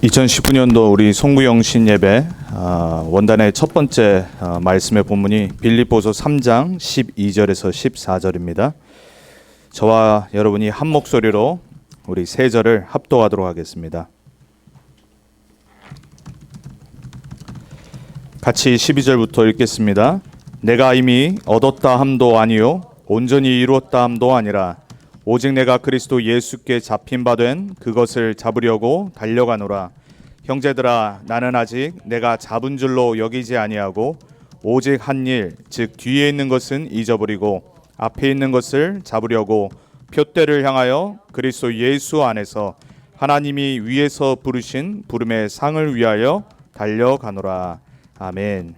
2019년도 우리 송구영신 예배 원단의 첫 번째 말씀의 본문이 빌립보서 3장 12절에서 14절입니다. 저와 여러분이 한 목소리로 우리 세 절을 합독하도록 하겠습니다. 같이 12절부터 읽겠습니다. 내가 이미 얻었다 함도 아니요 온전히 이루었다 함도 아니라 오직 내가 그리스도 예수께 잡힌 바 된 그것을 잡으려고 달려가노라. 형제들아, 나는 아직 내가 잡은 줄로 여기지 아니하고 오직 한 일, 즉 뒤에 있는 것은 잊어버리고 앞에 있는 것을 잡으려고 표대를 향하여 그리스도 예수 안에서 하나님이 위에서 부르신 부름의 상을 위하여 달려가노라. 아멘.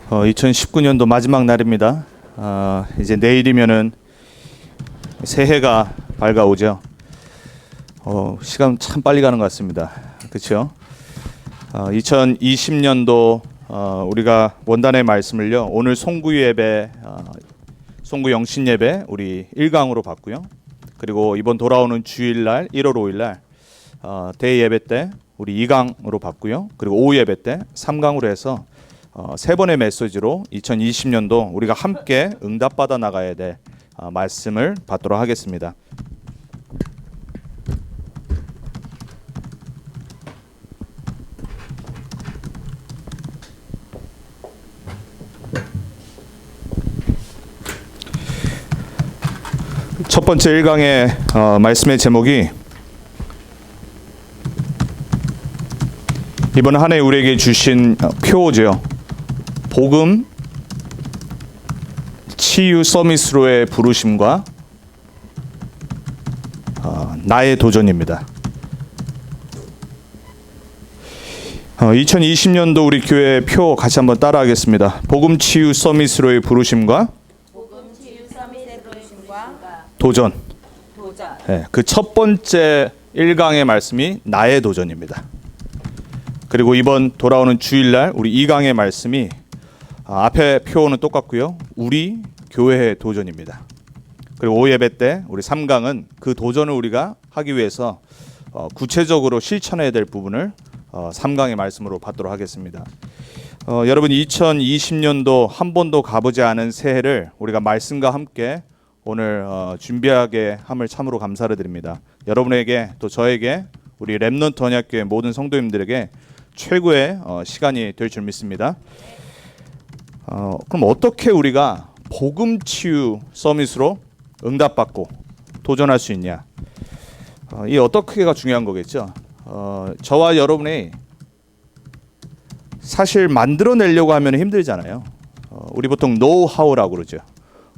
2019년도 마지막 날입니다. 이제 내일이면은 새해가 밝아오죠. 시간 참 빨리 가는 것 같습니다. 그렇죠? 2020년도 우리가 원단의 말씀을요. 오늘 송구 예배, 송구 영신 예배 우리 1강으로 봤고요. 그리고 이번 돌아오는 주일날 1월 5일날 대예배 때 우리 2강으로 봤고요. 그리고 오후 예배 때 3강으로 해서 세 번의 메시지로 2020년도 우리가 함께 응답받아 나가야 될 말씀을 받도록 하겠습니다. 첫 번째 1강의 말씀의 제목이 이번 한 해 우리에게 주신 표어죠. 복음 치유 서밋으로의 부르심과 나의 도전입니다. 2020년도 우리 교회 표 같이 한번 따라하겠습니다. 복음 치유 서밋으로의 부르심과 도전. 네, 그 첫 번째 1강의 말씀이 나의 도전입니다. 그리고 이번 돌아오는 주일날 우리 2강의 말씀이 앞에 표어는 똑같고요. 우리 교회의 도전입니다. 그리고 오후 예배 때 우리 3강은 그 도전을 우리가 하기 위해서 구체적으로 실천해야 될 부분을 3강의 말씀으로 받도록 하겠습니다. 여러분 2020년도 한 번도 가보지 않은 새해를 우리가 말씀과 함께 오늘 준비하게 함을 참으로 감사를 드립니다. 여러분에게 또 저에게 우리 렘넌트 언약교회 모든 성도님들에게 최고의 시간이 될 줄 믿습니다. 그럼 어떻게 우리가 복음 치유 서밋으로 응답받고 도전할 수 있냐? 이 어떻게가 중요한 거겠죠. 저와 여러분이 사실 만들어내려고 하면 힘들잖아요. 우리 보통 노하우라고 그러죠.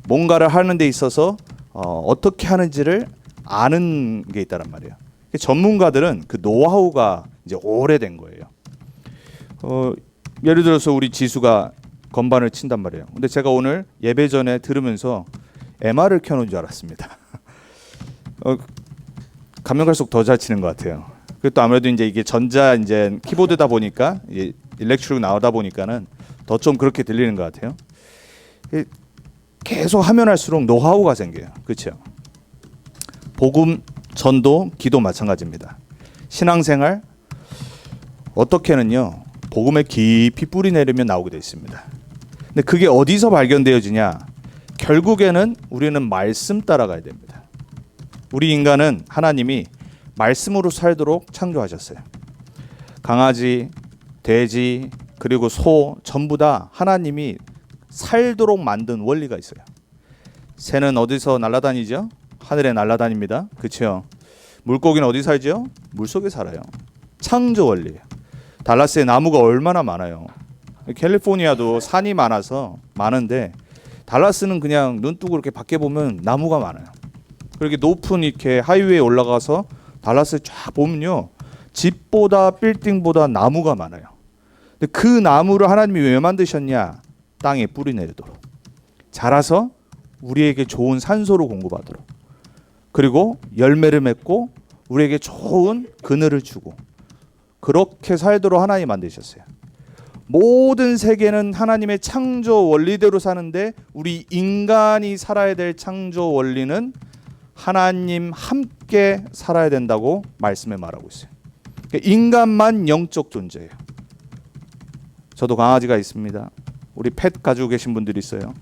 뭔가를 하는 데 있어서 어떻게 하는지를 아는 게 있다란 말이에요. 전문가들은 그 노하우가 이제 오래된 거예요. 예를 들어서 우리 지수가 건반을 친단 말이에요. 근데 제가 오늘 예배 전에 들으면서 MR을 켜놓은 줄 알았습니다. 가면 갈수록 더 잘 치는 것 같아요. 그리고 아무래도 이제 이게 전자 이제 키보드다 보니까 일렉트릭 나오다 보니까는 더 좀 그렇게 들리는 것 같아요. 계속 하면 할수록 노하우가 생겨요. 그렇죠? 복음, 전도, 기도 마찬가지입니다. 신앙생활 어떻게는요. 복음에 깊이 뿌리 내리면 나오게 되어 있습니다. 근데 그게 어디서 발견되어지냐? 결국에는 우리는 말씀 따라가야 됩니다. 우리 인간은 하나님이 말씀으로 살도록 창조하셨어요. 강아지, 돼지, 그리고 소 전부 다 하나님이 살도록 만든 원리가 있어요. 새는 어디서 날아다니죠? 하늘에 날아다닙니다. 그렇죠? 물고기는 어디 살죠? 물속에 살아요. 창조 원리예요. 달라스에 나무가 얼마나 많아요. 캘리포니아도 산이 많은데 달라스는 그냥 눈 뜨고 이렇게 밖에 보면 나무가 많아요. 그렇게 높은 이렇게 하이웨이에 올라가서 달라스 쫙 보면요. 집보다 빌딩보다 나무가 많아요. 근데 그 나무를 하나님이 왜 만드셨냐? 땅에 뿌리 내리도록. 자라서 우리에게 좋은 산소를 공급하도록. 그리고 열매를 맺고 우리에게 좋은 그늘을 주고 그렇게 살도록 하나님 만드셨어요. 모든 세계는 하나님의 창조 원리대로 사는데 우리 인간이 살아야 될 창조 원리는 하나님 함께 살아야 된다고 말씀에 말하고 있어요. 인간만 영적 존재예요. 저도 강아지가 있습니다. 우리 펫 가지고 계신 분들이 있어요.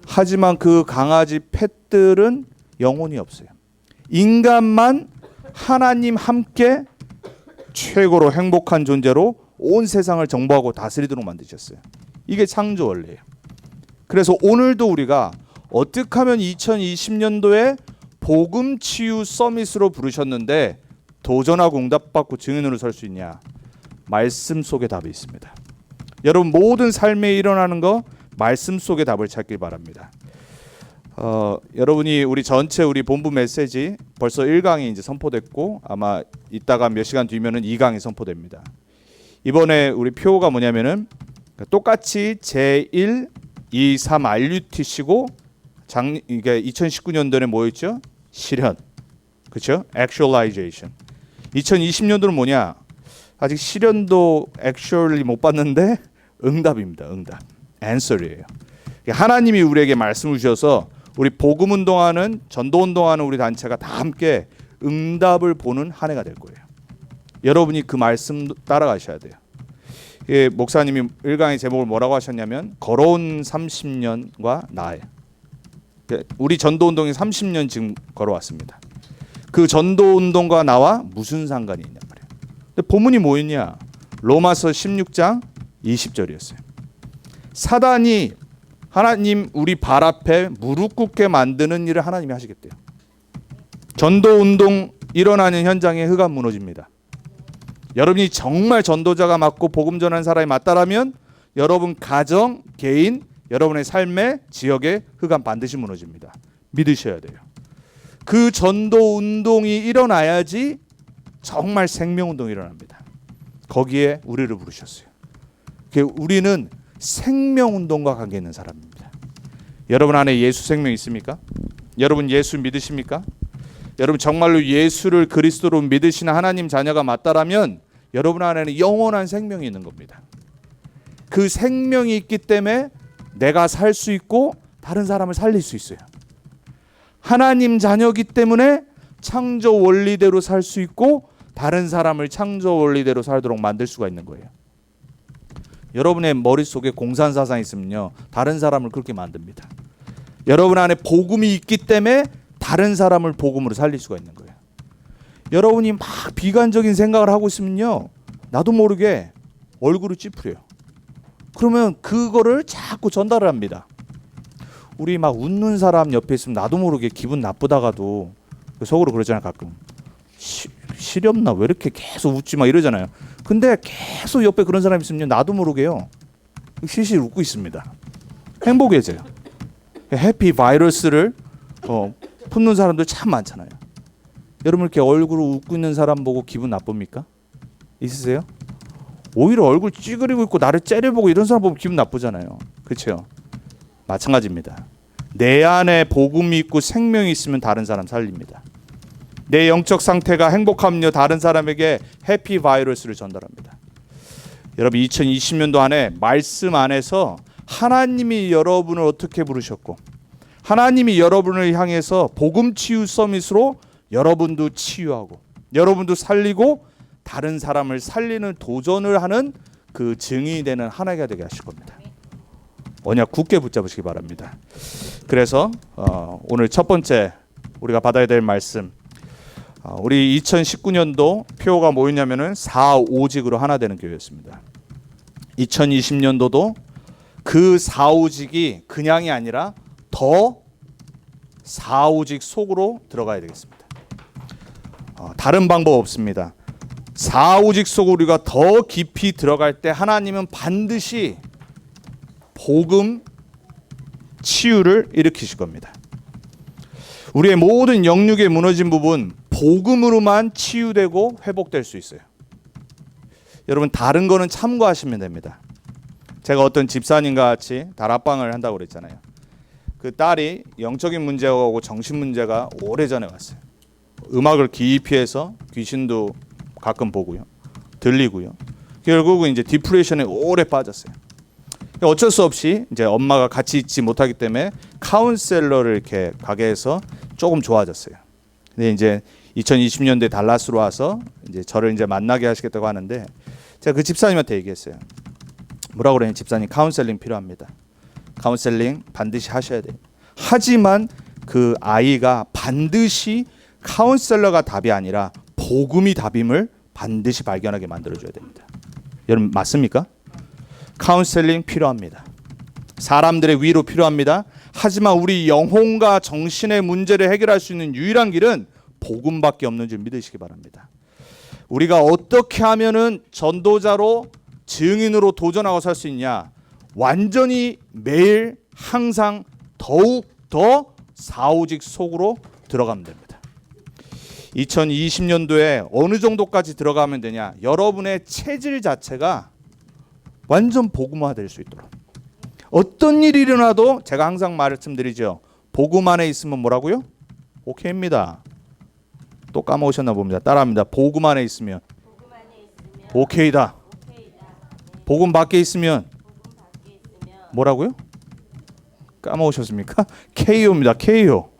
하지만 그 강아지 펫들은 영혼이 없어요. 인간만 하나님 함께 최고로 행복한 존재로 온 세상을 정복하고 다스리도록 만드셨어요. 이게 창조 원리예요. 그래서 오늘도 우리가 어떻게 하면 2020년도에 복음 치유 서밋으로 부르셨는데 도전하고 응답받고 증인으로 설 수 있냐? 말씀 속에 답이 있습니다. 여러분 모든 삶에 일어나는 거 말씀 속에 답을 찾길 바랍니다. 여러분이 우리 전체 우리 본부 메시지 벌써 1강이 이제 선포됐고 아마 이따가 몇 시간 뒤면은 2강이 선포됩니다. 이번에 우리 표가 뭐냐면은 똑같이 제1, 2, 3 RUTC고 이게 2019년도에 뭐였죠? 실현. 그렇죠? Actualization. 2020년도는 뭐냐? 아직 실현도 actually 못 봤는데 응답입니다. 응답. answer이에요. 하나님이 우리에게 말씀을 주셔서 우리 복음 운동하는 전도 운동하는 우리 단체가 다 함께 응답을 보는 한 해가 될 거예요. 여러분이 그 말씀 따라가셔야 돼요. 예, 목사님이 1강의 제목을 뭐라고 하셨냐면 걸어온 30년과 나의. 우리 전도 운동이 30년 지금 걸어왔습니다. 그 전도 운동과 나와 무슨 상관이 있냐 말이에요. 근데 본문이 뭐였냐? 로마서 16장 20절이었어요. 사단이 하나님 우리 발 앞에 무릎 꿇게 만드는 일을 하나님이 하시겠대요. 전도 운동 일어나는 현장에 흑암 무너집니다. 여러분이 정말 전도자가 맞고 복음 전하는 사람이 맞다라면 여러분 가정, 개인, 여러분의 삶의 지역에 흑암 반드시 무너집니다. 믿으셔야 돼요. 그 전도 운동이 일어나야지 정말 생명 운동이 일어납니다. 거기에 우리를 부르셨어요. 우리는 생명 운동과 관계 있는 사람입니다. 여러분 안에 예수 생명 있습니까? 여러분 예수 믿으십니까? 여러분 정말로 예수를 그리스도로 믿으시는 하나님 자녀가 맞다라면 여러분 안에는 영원한 생명이 있는 겁니다. 그 생명이 있기 때문에 내가 살 수 있고 다른 사람을 살릴 수 있어요. 하나님 자녀이기 때문에 창조 원리대로 살 수 있고 다른 사람을 창조 원리대로 살도록 만들 수가 있는 거예요. 여러분의 머릿속에 공산사상이 있으면요 다른 사람을 그렇게 만듭니다. 여러분 안에 복음이 있기 때문에 다른 사람을 복음으로 살릴 수가 있는 거예요. 여러분이 막 비관적인 생각을 하고 있으면요 나도 모르게 얼굴을 찌푸려요. 그러면 그거를 자꾸 전달을 합니다. 우리 막 웃는 사람 옆에 있으면 나도 모르게 기분 나쁘다가도 속으로 그러잖아요. 가끔 시렵나 왜 이렇게 계속 웃지 막 이러잖아요. 근데 계속 옆에 그런 사람이 있으면 나도 모르게요 실실 웃고 있습니다. 행복해져요. 해피 바이러스를 품는 사람들 참 많잖아요. 여러분 이렇게 얼굴을 웃고 있는 사람 보고 기분 나쁩니까? 있으세요? 오히려 얼굴 찌그리고 있고 나를 째려보고 이런 사람 보면 기분 나쁘잖아요. 그렇죠? 마찬가지입니다. 내 안에 복음이 있고 생명이 있으면 다른 사람 살립니다. 내 영적 상태가 행복하면요 다른 사람에게 해피 바이러스를 전달합니다. 여러분 2020년도 안에 말씀 안에서 하나님이 여러분을 어떻게 부르셨고 하나님이 여러분을 향해서 복음 치유 서밋으로 여러분도 치유하고 여러분도 살리고 다른 사람을 살리는 도전을 하는 그 증인이 되는 한 해가 되게 하실 겁니다. 언약 굳게 붙잡으시기 바랍니다. 그래서 오늘 첫 번째 우리가 받아야 될 말씀 우리 2019년도 표가 뭐였냐면은 4오직으로 하나 되는 교회였습니다. 2020년도도 그 4오직이 그냥이 아니라 더 4오직 속으로 들어가야 되겠습니다. 다른 방법 없습니다. 4오직 속으로 우리가 더 깊이 들어갈 때 하나님은 반드시 복음 치유를 일으키실 겁니다. 우리의 모든 영육에 무너진 부분 복음으로만 치유되고 회복될 수 있어요. 여러분 다른 거는 참고하시면 됩니다. 제가 어떤 집사님과 같이 다락방을 한다고 그랬잖아요. 그 딸이 영적인 문제하고 정신 문제가 오래전에 왔어요. 음악을 깊이 해서 귀신도 가끔 보고요. 들리고요. 결국은 이제 디프레션에 오래 빠졌어요. 어쩔 수 없이 이제 엄마가 같이 있지 못하기 때문에 카운셀러를 이렇게 가게에서 조금 좋아졌어요. 근데 이제 2020년도에 달라스로 와서 이제 저를 이제 만나게 하시겠다고 하는데 제가 그 집사님한테 얘기했어요. 뭐라고 그러냐, 집사님 카운셀링 필요합니다. 카운셀링 반드시 하셔야 돼요. 하지만 그 아이가 반드시 카운셀러가 답이 아니라 복음이 답임을 반드시 발견하게 만들어줘야 됩니다. 여러분 맞습니까? 카운셀링 필요합니다. 사람들의 위로 필요합니다. 하지만 우리 영혼과 정신의 문제를 해결할 수 있는 유일한 길은 복음밖에 없는 줄 믿으시기 바랍니다. 우리가 어떻게 하면은 전도자로 증인으로 도전하고 살 수 있냐? 완전히 매일 항상 더욱 더 사오직 속으로 들어가면 됩니다. 2020년도에 어느 정도까지 들어가면 되냐? 여러분의 체질 자체가 완전 복음화 될 수 있도록. 어떤 일이 일어나도 제가 항상 말씀드리죠. 복음 안에 있으면 뭐라고요? 오케이입니다. 또 까먹으셨나 봅니다. 따라합니다. 복음 안에 있으면 오케이다. 복음 밖에 있으면 뭐라고요? 까먹으셨습니까? KO입니다. KO.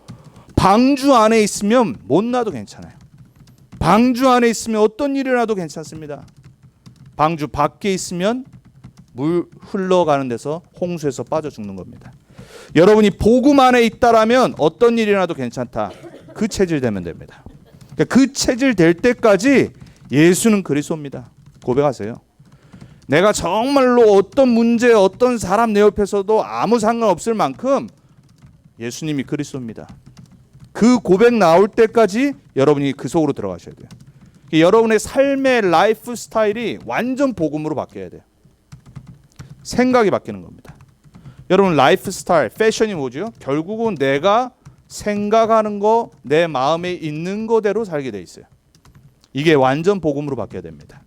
방주 안에 있으면 못 나도 괜찮아요. 방주 안에 있으면 어떤 일이 일어나도 괜찮습니다. 방주 밖에 있으면 물 흘러가는 데서 홍수에서 빠져 죽는 겁니다. 여러분이 복음 안에 있다라면 어떤 일이 일어나도 괜찮다. 그 체질 되면 됩니다. 그 체질 될 때까지 예수는 그리스도입니다. 고백하세요. 내가 정말로 어떤 문제, 어떤 사람 내 옆에서도 아무 상관없을 만큼 예수님이 그리스도입니다. 그 고백 나올 때까지 여러분이 그 속으로 들어가셔야 돼요. 여러분의 삶의 라이프 스타일이 완전 복음으로 바뀌어야 돼요. 생각이 바뀌는 겁니다. 여러분 라이프 스타일, 패션이 뭐죠? 결국은 내가 생각하는 거, 내 마음에 있는 거대로 살게 돼 있어요. 이게 완전 복음으로 바뀌어야 됩니다.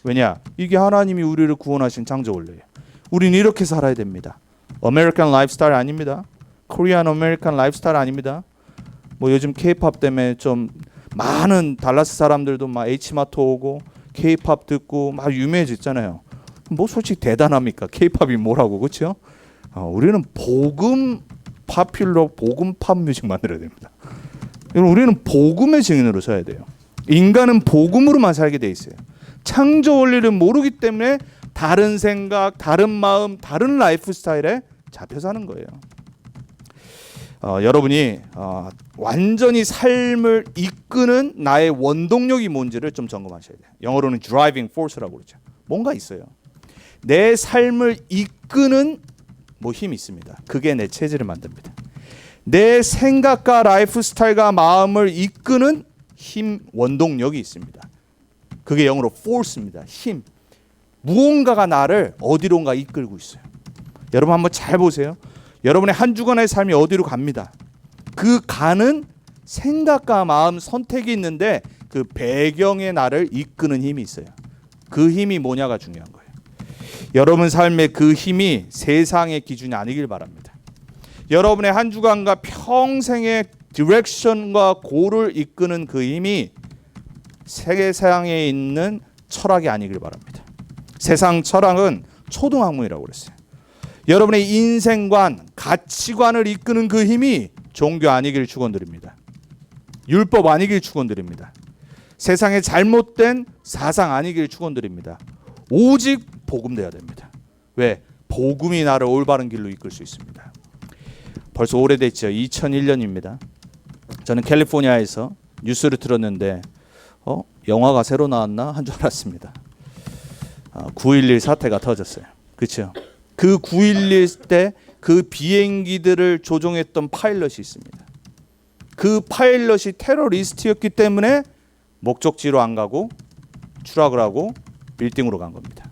왜냐? 이게 하나님이 우리를 구원하신 창조 원리예요. 우리는 이렇게 살아야 됩니다. 아메리칸 라이프스타일 아닙니다. 코리안 아메리칸 라이프스타일 아닙니다. 뭐 요즘 K-팝 때문에 좀 많은 달라스 사람들도 막 H마트 오고 K-팝 듣고 막 유명해졌잖아요. 뭐 솔직히 대단합니까? K-팝이 뭐라고, 그렇죠? 우리는 복음 파퓰러 복음 팝 뮤직 만들어야 됩니다. 우리는 복음의 증인으로 서야 돼요. 인간은 복음으로만 살게 돼 있어요. 창조 원리를 모르기 때문에 다른 생각, 다른 마음, 다른 라이프 스타일에 잡혀 사는 거예요. 여러분이 완전히 삶을 이끄는 나의 원동력이 뭔지를 좀 점검하셔야 돼요. 영어로는 driving force라고 그러죠. 뭔가 있어요. 내 삶을 이끄는 뭐 힘이 있습니다. 그게 내 체질을 만듭니다. 내 생각과 라이프 스타일과 마음을 이끄는 힘, 원동력이 있습니다. 그게 영어로 force입니다. 힘. 무언가가 나를 어디론가 이끌고 있어요. 여러분 한번 잘 보세요. 여러분의 한 주간의 삶이 어디로 갑니다. 그 가는 생각과 마음, 선택이 있는데 그 배경에 나를 이끄는 힘이 있어요. 그 힘이 뭐냐가 중요한 거예요. 여러분 삶의 그 힘이 세상의 기준이 아니길 바랍니다. 여러분의 한 주간과 평생의 디렉션과 고를 이끄는 그 힘이 세상에 있는 철학이 아니길 바랍니다. 세상 철학은 초등학문이라고 그랬어요. 여러분의 인생관, 가치관을 이끄는 그 힘이 종교 아니길 축원드립니다. 율법 아니길 축원드립니다. 세상의 잘못된 사상 아니길 축원드립니다. 오직 복음돼야 됩니다. 왜? 복음이 나를 올바른 길로 이끌 수 있습니다. 벌써 오래됐죠. 2001년입니다. 저는 캘리포니아에서 뉴스를 들었는데 영화가 새로 나왔나 한 줄 알았습니다. 9.11 사태가 터졌어요. 그렇죠? 그 9.11 때 그 비행기들을 조종했던 파일럿이 있습니다. 그 파일럿이 테러리스트였기 때문에 목적지로 안 가고 추락을 하고 빌딩으로 간 겁니다.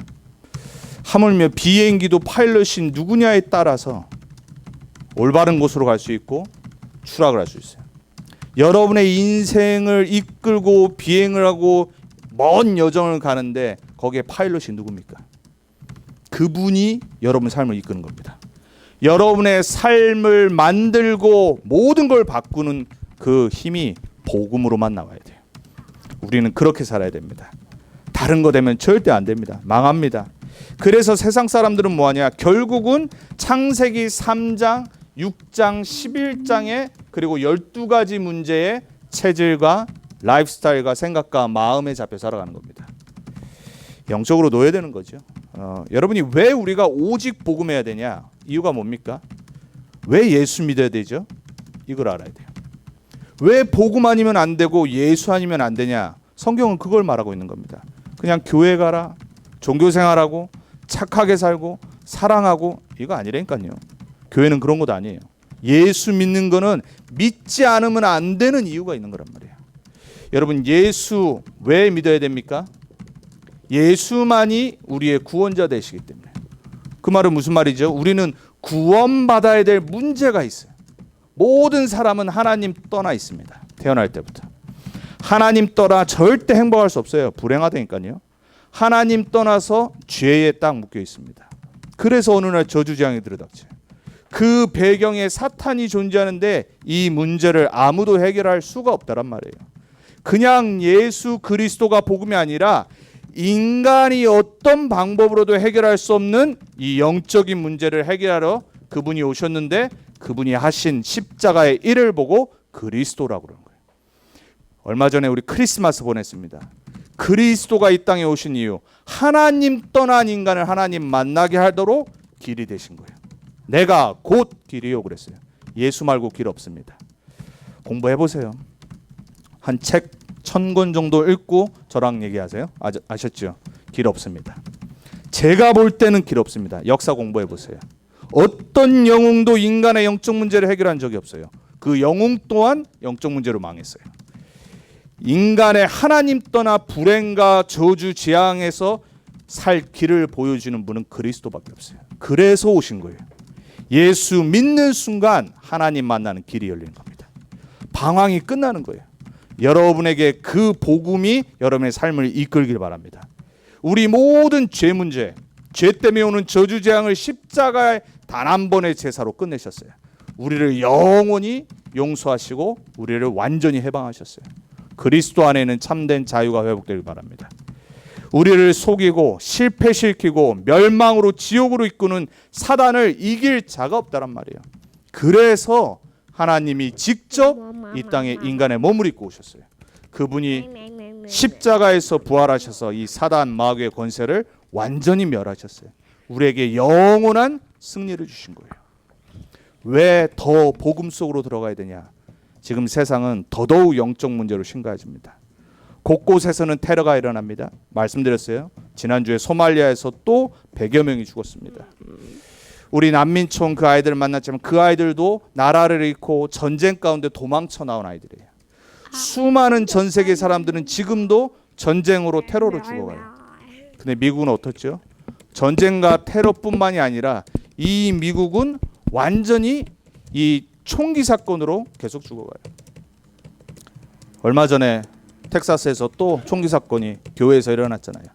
하물며 비행기도 파일럿이 누구냐에 따라서 올바른 곳으로 갈 수 있고 추락을 할 수 있어요. 여러분의 인생을 이끌고 비행을 하고 먼 여정을 가는데 거기에 파일럿이 누굽니까? 그분이 여러분 삶을 이끄는 겁니다. 여러분의 삶을 만들고 모든 걸 바꾸는 그 힘이 복음으로만 나와야 돼요. 우리는 그렇게 살아야 됩니다. 다른 거 되면 절대 안 됩니다. 망합니다. 그래서 세상 사람들은 뭐하냐? 결국은 창세기 3장, 6장, 11장에 그리고 12가지 문제의 체질과 라이프스타일과 생각과 마음에 잡혀 살아가는 겁니다. 영적으로 노예되는 거죠. 여러분이 왜 우리가 오직 복음해야 되냐? 이유가 뭡니까? 왜 예수 믿어야 되죠? 이걸 알아야 돼요. 왜 복음 아니면 안 되고 예수 아니면 안 되냐? 성경은 그걸 말하고 있는 겁니다. 그냥 교회 가라, 종교생활하고 착하게 살고 사랑하고 이거 아니라니까요. 교회는 그런 것도 아니에요. 예수 믿는 거는 믿지 않으면 안 되는 이유가 있는 거란 말이에요. 여러분 예수 왜 믿어야 됩니까? 예수만이 우리의 구원자 되시기 때문에. 그 말은 무슨 말이죠? 우리는 구원받아야 될 문제가 있어요. 모든 사람은 하나님 떠나 있습니다. 태어날 때부터. 하나님 떠나 절대 행복할 수 없어요. 불행하다니까요. 하나님 떠나서 죄에 딱 묶여 있습니다. 그래서 어느 날 저주재앙이 들이닥쳐요. 그 배경에 사탄이 존재하는데 이 문제를 아무도 해결할 수가 없다란 말이에요. 그냥 예수 그리스도가 복음이 아니라 인간이 어떤 방법으로도 해결할 수 없는 이 영적인 문제를 해결하러 그분이 오셨는데 그분이 하신 십자가의 일을 보고 그리스도라고 그러는 거예요. 얼마 전에 우리 크리스마스 보냈습니다. 그리스도가 이 땅에 오신 이유, 하나님 떠난 인간을 하나님 만나게 하도록 길이 되신 거예요. 내가 곧 길이요 그랬어요. 예수 말고 길 없습니다. 공부해 보세요. 한 책 1000권 정도 읽고 저랑 얘기하세요. 아셨죠? 길 없습니다. 제가 볼 때는 길 없습니다. 역사 공부해 보세요. 어떤 영웅도 인간의 영적 문제를 해결한 적이 없어요. 그 영웅 또한 영적 문제로 망했어요. 인간의 하나님 떠나 불행과 저주 재앙에서 살 길을 보여주는 분은 그리스도밖에 없어요. 그래서 오신 거예요. 예수 믿는 순간 하나님 만나는 길이 열리는 겁니다. 방황이 끝나는 거예요. 여러분에게 그 복음이 여러분의 삶을 이끌길 바랍니다. 우리 모든 죄 문제, 죄 때문에 오는 저주 재앙을 십자가의 단 한 번의 제사로 끝내셨어요. 우리를 영원히 용서하시고 우리를 완전히 해방하셨어요. 그리스도 안에는 참된 자유가 회복되길 바랍니다. 우리를 속이고 실패시키고 멸망으로 지옥으로 이끄는 사단을 이길 자가 없다란 말이에요. 그래서 하나님이 직접 이 땅에 인간의 몸을 입고 오셨어요. 그분이 십자가에서 부활하셔서 이 사단 마귀의 권세를 완전히 멸하셨어요. 우리에게 영원한 승리를 주신 거예요. 왜 더 복음 속으로 들어가야 되냐? 지금 세상은 더더욱 영적 문제로 심각해집니다. 곳곳에서는 테러가 일어납니다. 말씀드렸어요. 지난주에 소말리아에서 또 100여 명이 죽었습니다. 우리 난민촌 그 아이들을 만났지만 그 아이들도 나라를 잃고 전쟁 가운데 도망쳐 나온 아이들이에요. 수많은 전 세계 사람들은 지금도 전쟁으로 테러로 죽어가요. 근데 미국은 어떻죠? 전쟁과 테러뿐만이 아니라 이 미국은 완전히 이 총기 사건으로 계속 죽어가요. 얼마 전에 텍사스에서 또 총기 사건이 교회에서 일어났잖아요.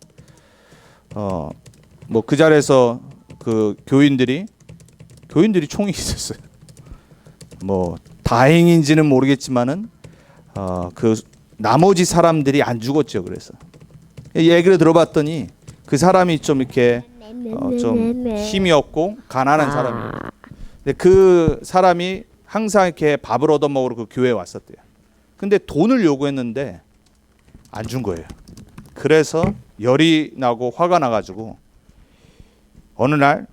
뭐 그 자리에서 그 교인들이 총이 있었어요. 뭐 다행인지는 모르겠지만은 그 나머지 사람들이 안 죽었죠. 그래서 얘기를 들어봤더니 그 사람이 좀 이렇게 좀 힘이 없고 가난한 사람이에요. 근데 그 사람이 항상 이렇게 밥을 얻어 먹으러 그 교회에 왔었대요. 근데 돈을 요구했는데 안 준 거예요. 그래서 열이 나고 화가 나가지고 어느 날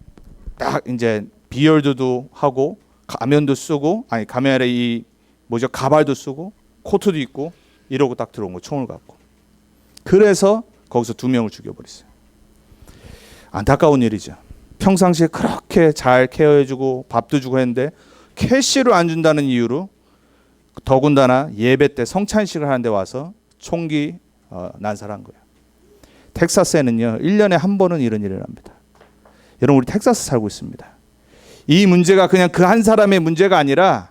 딱 이제 비열도도 하고 가면도 쓰고 가면에 이 뭐죠 가발도 쓰고 코트도 입고 이러고 딱 들어온 거 총을 갖고. 그래서 거기서 2명을 죽여버렸어요. 안타까운 일이죠. 평상시에 그렇게 잘 케어해주고 밥도 주고 했는데 캐시를 안 준다는 이유로 더군다나 예배 때 성찬식을 하는데 와서 총기 난사한 거예요. 텍사스에는요 1년에 한 번은 이런 일이 일어납니다. 여러분 우리 텍사스 살고 있습니다. 이 문제가 그냥 그 한 사람의 문제가 아니라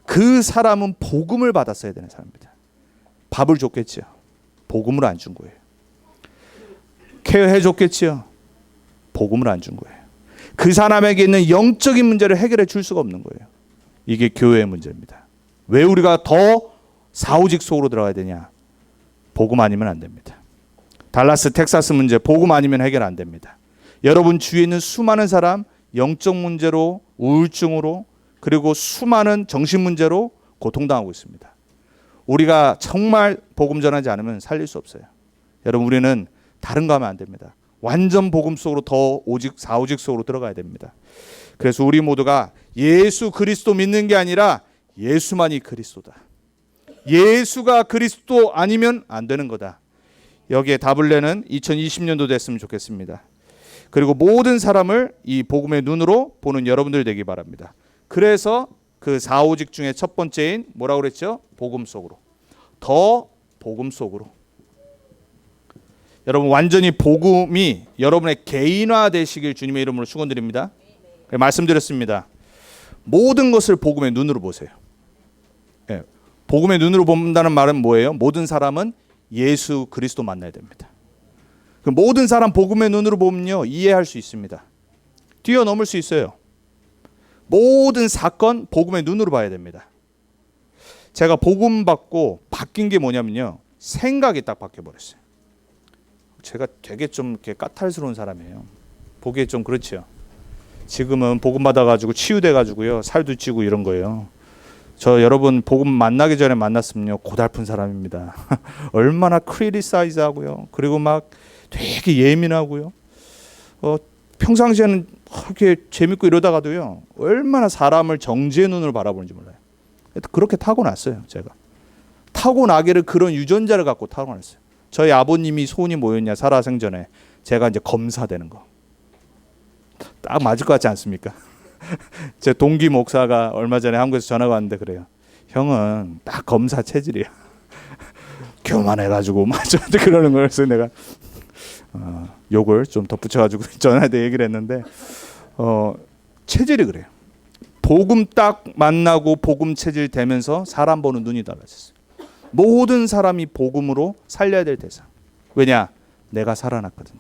그 사람은 복음을 받았어야 되는 사람입니다. 밥을 줬겠죠. 복음을 안 준 거예요. 케어해 줬겠죠. 복음을 안 준 거예요. 그 사람에게 있는 영적인 문제를 해결해 줄 수가 없는 거예요. 이게 교회의 문제입니다. 왜 우리가 더 사후직 속으로 들어가야 되냐? 복음 아니면 안 됩니다. 달라스 텍사스 문제 복음 아니면 해결 안 됩니다. 여러분 주위에 있는 수많은 사람 영적 문제로, 우울증으로, 그리고 수많은 정신 문제로 고통당하고 있습니다. 우리가 정말 복음 전하지 않으면 살릴 수 없어요. 여러분 우리는 다른 거 하면 안 됩니다. 완전 복음 속으로 더 사오직 속으로 들어가야 됩니다. 그래서 우리 모두가 예수 그리스도 믿는 게 아니라 예수만이 그리스도다. 예수가 그리스도 아니면 안 되는 거다. 여기에 답을 내는 2020년도 됐으면 좋겠습니다. 그리고 모든 사람을 이 복음의 눈으로 보는 여러분들 되기 바랍니다. 그래서 그 사오직 중에 첫 번째인 뭐라고 그랬죠? 복음 속으로. 더 복음 속으로. 여러분 완전히 복음이 여러분의 개인화 되시길 주님의 이름으로 축원드립니다. 말씀드렸습니다. 모든 것을 복음의 눈으로 보세요. 예, 복음의 눈으로 본다는 말은 뭐예요? 모든 사람은 예수 그리스도 만나야 됩니다. 모든 사람 복음의 눈으로 보면요 이해할 수 있습니다. 뛰어넘을 수 있어요. 모든 사건 복음의 눈으로 봐야 됩니다. 제가 복음 받고 바뀐 게 뭐냐면요 생각이 딱 바뀌어 버렸어요. 제가 되게 좀 이렇게 까탈스러운 사람이에요. 보기에 좀 그렇죠. 지금은 복음 받아가지고 치유돼가지고요 살도 찌고 이런 거예요. 저 여러분 복음 만나기 전에 만났으면요 고달픈 사람입니다. 얼마나 크리티사이즈하고요. 그리고 막 되게 예민하고요. 평상시에는 이렇게 재밌고 이러다가도요 얼마나 사람을 정죄의 눈으로 바라보는지 몰라요. 그렇게 타고났어요. 제가 타고나기를 그런 유전자를 갖고 타고났어요. 저희 아버님이 소원이 뭐였냐 살아생전에 제가 이제 검사 되는 거. 딱 맞을 것 같지 않습니까? 제 동기 목사가 얼마 전에 한국에서 전화가 왔는데 그래요. 형은 딱 검사 체질이야. 교만해가지고 맞아 그러는 거예요. 그래서 내가 욕을 좀 덧붙여가지고 전화에 얘기를 했는데 체질이 그래요. 복음 딱 만나고 복음 체질 되면서 사람 보는 눈이 달라졌어요. 모든 사람이 복음으로 살려야 될 대상. 왜냐? 내가 살아났거든요.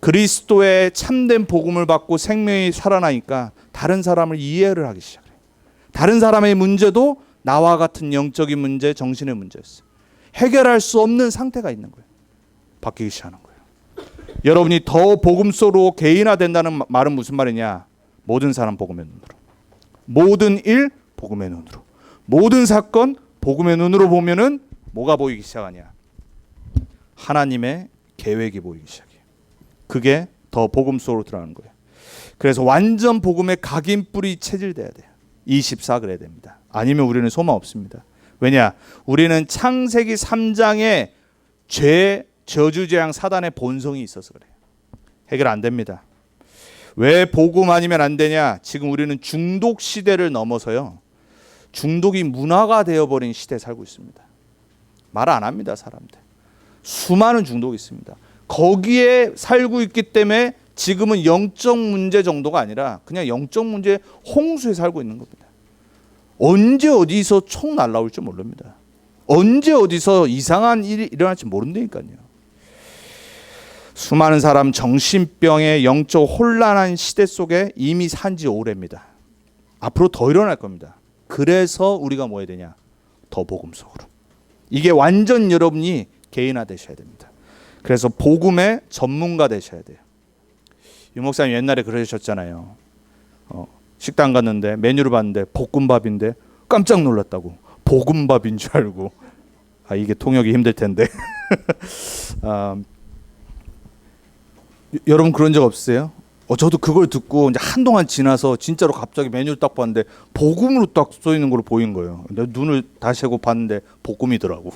그리스도의 참된 복음을 받고 생명이 살아나니까 다른 사람을 이해를 하기 시작해요. 다른 사람의 문제도 나와 같은 영적인 문제, 정신의 문제였어요. 해결할 수 없는 상태가 있는 거예요. 바뀌기 시작하는 거예요. 여러분이 더 복음 속으로 개인화된다는 말은 무슨 말이냐? 모든 사람 복음의 눈으로, 모든 일 복음의 눈으로, 모든 사건 복음의 눈으로 보면은 뭐가 보이기 시작하냐? 하나님의 계획이 보이기 시작해요. 그게 더 복음 속으로 들어가는 거예요. 그래서 완전 복음의 각인 뿌리 체질돼야 돼요. 24 그래야 됩니다. 아니면 우리는 소망 없습니다. 왜냐? 우리는 창세기 3장의 죄, 저주재앙 사단의 본성이 있어서 그래요. 해결 안 됩니다. 왜 복음 아니면 안 되냐? 지금 우리는 중독 시대를 넘어서요. 중독이 문화가 되어버린 시대에 살고 있습니다. 말 안 합니다, 사람들. 수많은 중독이 있습니다. 거기에 살고 있기 때문에 지금은 영적 문제 정도가 아니라 그냥 영적 문제 홍수에 살고 있는 겁니다. 언제 어디서 총 날라올지 모릅니다. 언제 어디서 이상한 일이 일어날지 모른다니까요. 수많은 사람 정신병의 영적 혼란한 시대 속에 이미 산 지 오래입니다. 앞으로 더 일어날 겁니다. 그래서 우리가 뭐 해야 되냐? 더 복음 속으로. 이게 완전 여러분이 개인화 되셔야 됩니다. 그래서 복음의 전문가 되셔야 돼요. 유 목사님 옛날에 그러셨잖아요. 식당 갔는데 메뉴를 봤는데 볶음밥인데 깜짝 놀랐다고. 볶음밥인 줄 알고. 이게 통역이 힘들 텐데. 여러분 그런 적 없으세요? 저도 그걸 듣고 이제 한동안 지나서 진짜로 갑자기 메뉴를 딱 봤는데 복음으로 딱 써 있는 걸 보인 거예요. 내 눈을 다시 하고 봤는데 복음이더라고.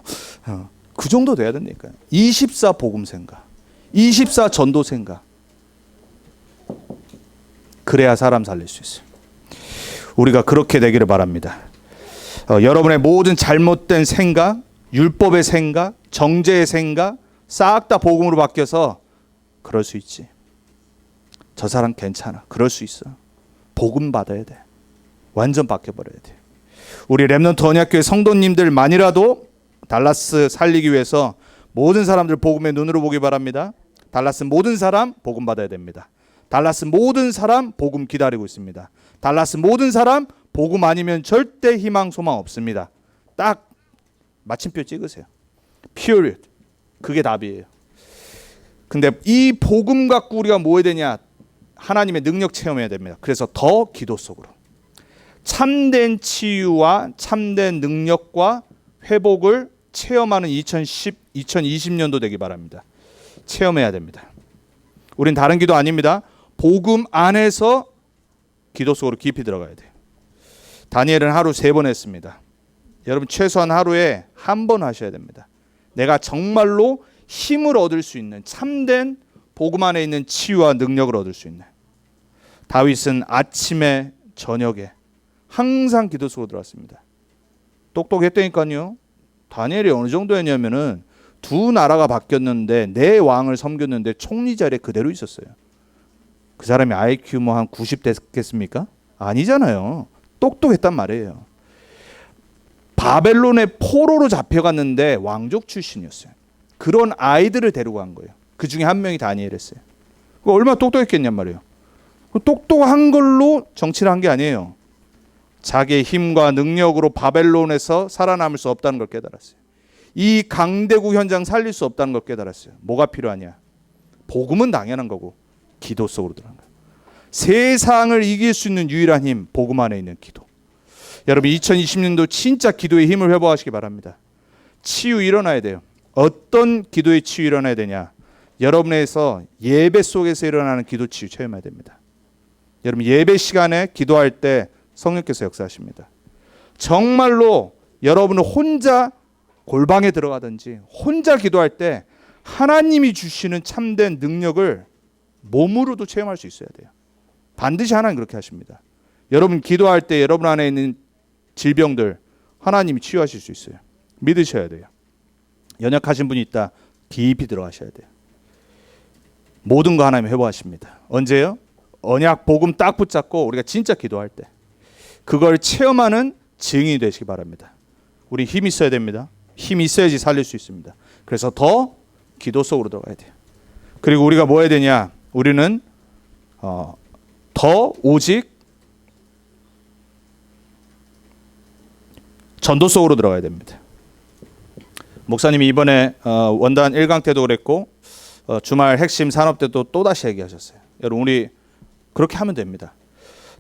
그 정도 돼야 된다니까요. 24 복음 생각, 24 전도 생각. 그래야 사람 살릴 수 있어요. 우리가 그렇게 되기를 바랍니다. 여러분의 모든 잘못된 생각, 율법의 생각, 정죄의 생각 싹 다 복음으로 바뀌어서 그럴 수 있지. 저 사람 괜찮아. 그럴 수 있어. 복음 받아야 돼. 완전 바뀌어버려야 돼. 우리 렘넌트 언약교회 성도님들만이라도 달라스 살리기 위해서 모든 사람들 복음의 눈으로 보기 바랍니다. 달라스 모든 사람 복음 받아야 됩니다. 달라스 모든 사람 복음 기다리고 있습니다. 달라스 모든 사람 복음 아니면 절대 희망 소망 없습니다. 딱 마침표 찍으세요. period. 그게 답이에요. 근데 이 복음 갖고 우리가 뭐 해야 되냐? 하나님의 능력 체험해야 됩니다. 그래서 더 기도 속으로. 참된 치유와 참된 능력과 회복을 체험하는 2020년도 되기 바랍니다. 체험해야 됩니다. 우린 다른 기도 아닙니다. 복음 안에서 기도 속으로 깊이 들어가야 돼요. 다니엘은 하루 3번 했습니다. 여러분 최소한 하루에 1번 하셔야 됩니다. 내가 정말로 힘을 얻을 수 있는 참된 복음 안에 있는 치유와 능력을 얻을 수 있는. 다윗은 아침에 저녁에 항상 기도 속으로 들어갔습니다. 똑똑했다니까요. 다니엘이 어느 정도였냐면은 2 나라가 바뀌었는데 4 왕을 섬겼는데 총리 자리에 그대로 있었어요. 그 사람이 IQ 뭐 한 90 됐겠습니까? 아니잖아요. 똑똑했단 말이에요. 바벨론의 포로로 잡혀갔는데 왕족 출신이었어요. 그런 아이들을 데리고 간 거예요. 그 중에 한 명이 다니엘이었어요. 얼마나 똑똑했겠냔 말이에요. 똑똑한 걸로 정치를 한 게 아니에요. 자기의 힘과 능력으로 바벨론에서 살아남을 수 없다는 걸 깨달았어요. 이 강대국 현장 살릴 수 없다는 걸 깨달았어요. 뭐가 필요하냐? 복음은 당연한 거고 기도 속으로 들어간 거예요. 세상을 이길 수 있는 유일한 힘, 복음 안에 있는 기도. 여러분 2020년도 진짜 기도의 힘을 회복하시기 바랍니다. 치유 일어나야 돼요. 어떤 기도의 치유 일어나야 되냐? 여러분에서 예배 속에서 일어나는 기도 치유 체험해야 됩니다. 여러분 예배 시간에 기도할 때 성령께서 역사하십니다. 정말로 여러분은 혼자 골방에 들어가든지 혼자 기도할 때 하나님이 주시는 참된 능력을 몸으로도 체험할 수 있어야 돼요. 반드시 하나님 그렇게 하십니다. 여러분 기도할 때 여러분 안에 있는 질병들 하나님이 치유하실 수 있어요. 믿으셔야 돼요. 연약하신 분이 있다. 깊이 들어가셔야 돼요. 모든 거 하나님 회복하십니다. 언제요? 언약 복음 딱 붙잡고 우리가 진짜 기도할 때 그걸 체험하는 증인이 되시기 바랍니다. 우리 힘 있어야 됩니다. 힘 있어야지 살릴 수 있습니다. 그래서 더 기도 속으로 들어가야 돼요. 그리고 우리가 뭐 해야 되냐? 우리는 더 오직 전도 속으로 들어가야 됩니다. 목사님이 이번에 원단 1강 때도 그랬고 주말 핵심 산업 때도 또다시 얘기하셨어요. 여러분 우리 그렇게 하면 됩니다.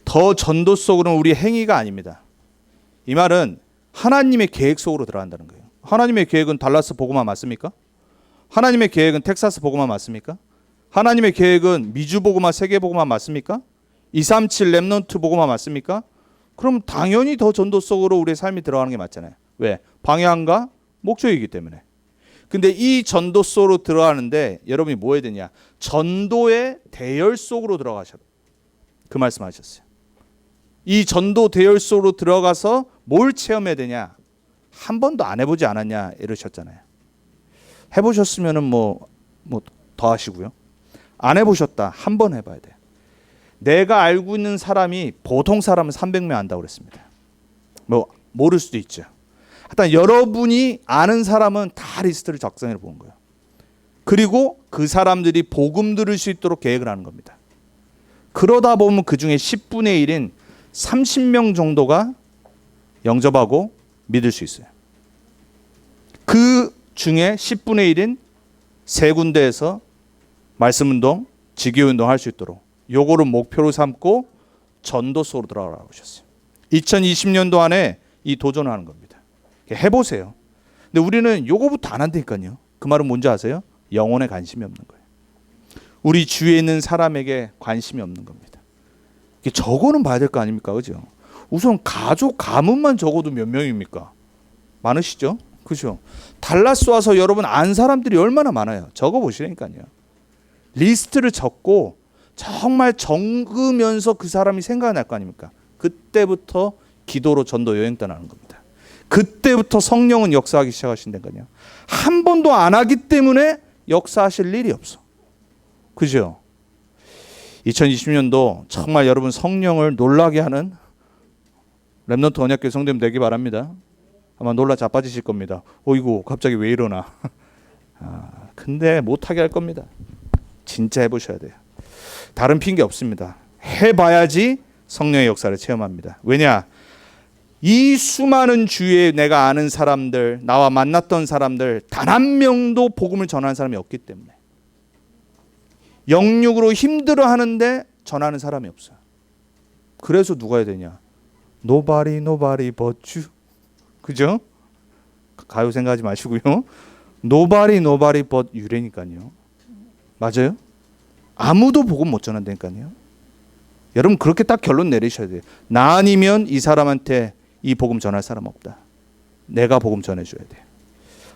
더 전도 속으로는 우리 행위가 아닙니다. 이 말은 하나님의 계획 속으로 들어간다는 거예요. 하나님의 계획은 달라스 복음화 맞습니까? 하나님의 계획은 텍사스 복음화 맞습니까? 하나님의 계획은 미주 복음화 세계 복음화 맞습니까? 237 렘넌트 복음화 맞습니까? 그럼 당연히 더 전도 속으로 우리의 삶이 들어가는 게 맞잖아요. 왜? 방향과 목적이기 때문에. 근데 이 전도 속으로 들어가는데 여러분이 뭐 해야 되냐? 전도의 대열 속으로 들어가셔. 그 말씀하셨어요. 이 전도 대열 속으로 들어가서 뭘 체험해야 되냐? 한 번도 안 해보지 않았냐 이러셨잖아요. 해보셨으면은 뭐 더 하시고요. 안 해보셨다. 한 번 해봐야 돼요. 내가 알고 있는 사람이 보통 사람은 300명 안다고 그랬습니다. 뭐 모를 수도 있죠. 하여튼 여러분이 아는 사람은 다 리스트를 작성해 본 거예요. 그리고 그 사람들이 복음 들을 수 있도록 계획을 하는 겁니다. 그러다 보면 그 중에 10분의 1인 30명 정도가 영접하고 믿을 수 있어요. 그 중에 10분의 1인 3군데에서 말씀운동, 지교운동 할 수 있도록 요거를 목표로 삼고 전도 속으로 들어가라고 하셨어요. 2020년도 안에 이 도전을 하는 겁니다. 해보세요. 근데 우리는 요거부터 안 한다니까요. 그 말은 뭔지 아세요? 영혼에 관심이 없는 거예요. 우리 주위에 있는 사람에게 관심이 없는 겁니다. 저거는 봐야 될 거 아닙니까? 그죠? 우선 가족 가문만 적어도 몇 명입니까? 많으시죠? 그죠? 달라스 와서 여러분 안 사람들이 얼마나 많아요. 적어보시라니까요. 리스트를 적고 정말 적으면서 그 사람이 생각날 거 아닙니까? 그때부터 기도로 전도 여행 떠나는 겁니다. 그때부터 성령은 역사하기 시작하신다니까요. 한 번도 안 하기 때문에 역사하실 일이 없어. 그죠? 2020년도 정말 여러분 성령을 놀라게 하는 렘넌트 언약교회 성도님 되기 바랍니다. 아마 놀라 자빠지실 겁니다. 어이구 갑자기 왜 이러나. 근데 못하게 할 겁니다. 진짜 해보셔야 돼요. 다른 핑계 없습니다. 해봐야지 성령의 역사를 체험합니다. 왜냐? 이 수많은 주위에 내가 아는 사람들, 나와 만났던 사람들 단 한 명도 복음을 전하는 사람이 없기 때문에. 영육으로 힘들어하는데 전하는 사람이 없어요. 그래서 누가 해야 되냐? Nobody but you. 그죠? 가요 생각하지 마시고요. Nobody but you라니까요. 맞아요? 아무도 복음 못 전한다니까요. 여러분 그렇게 딱 결론 내리셔야 돼요. 나 아니면 이 사람한테 이 복음 전할 사람 없다. 내가 복음 전해줘야 돼요.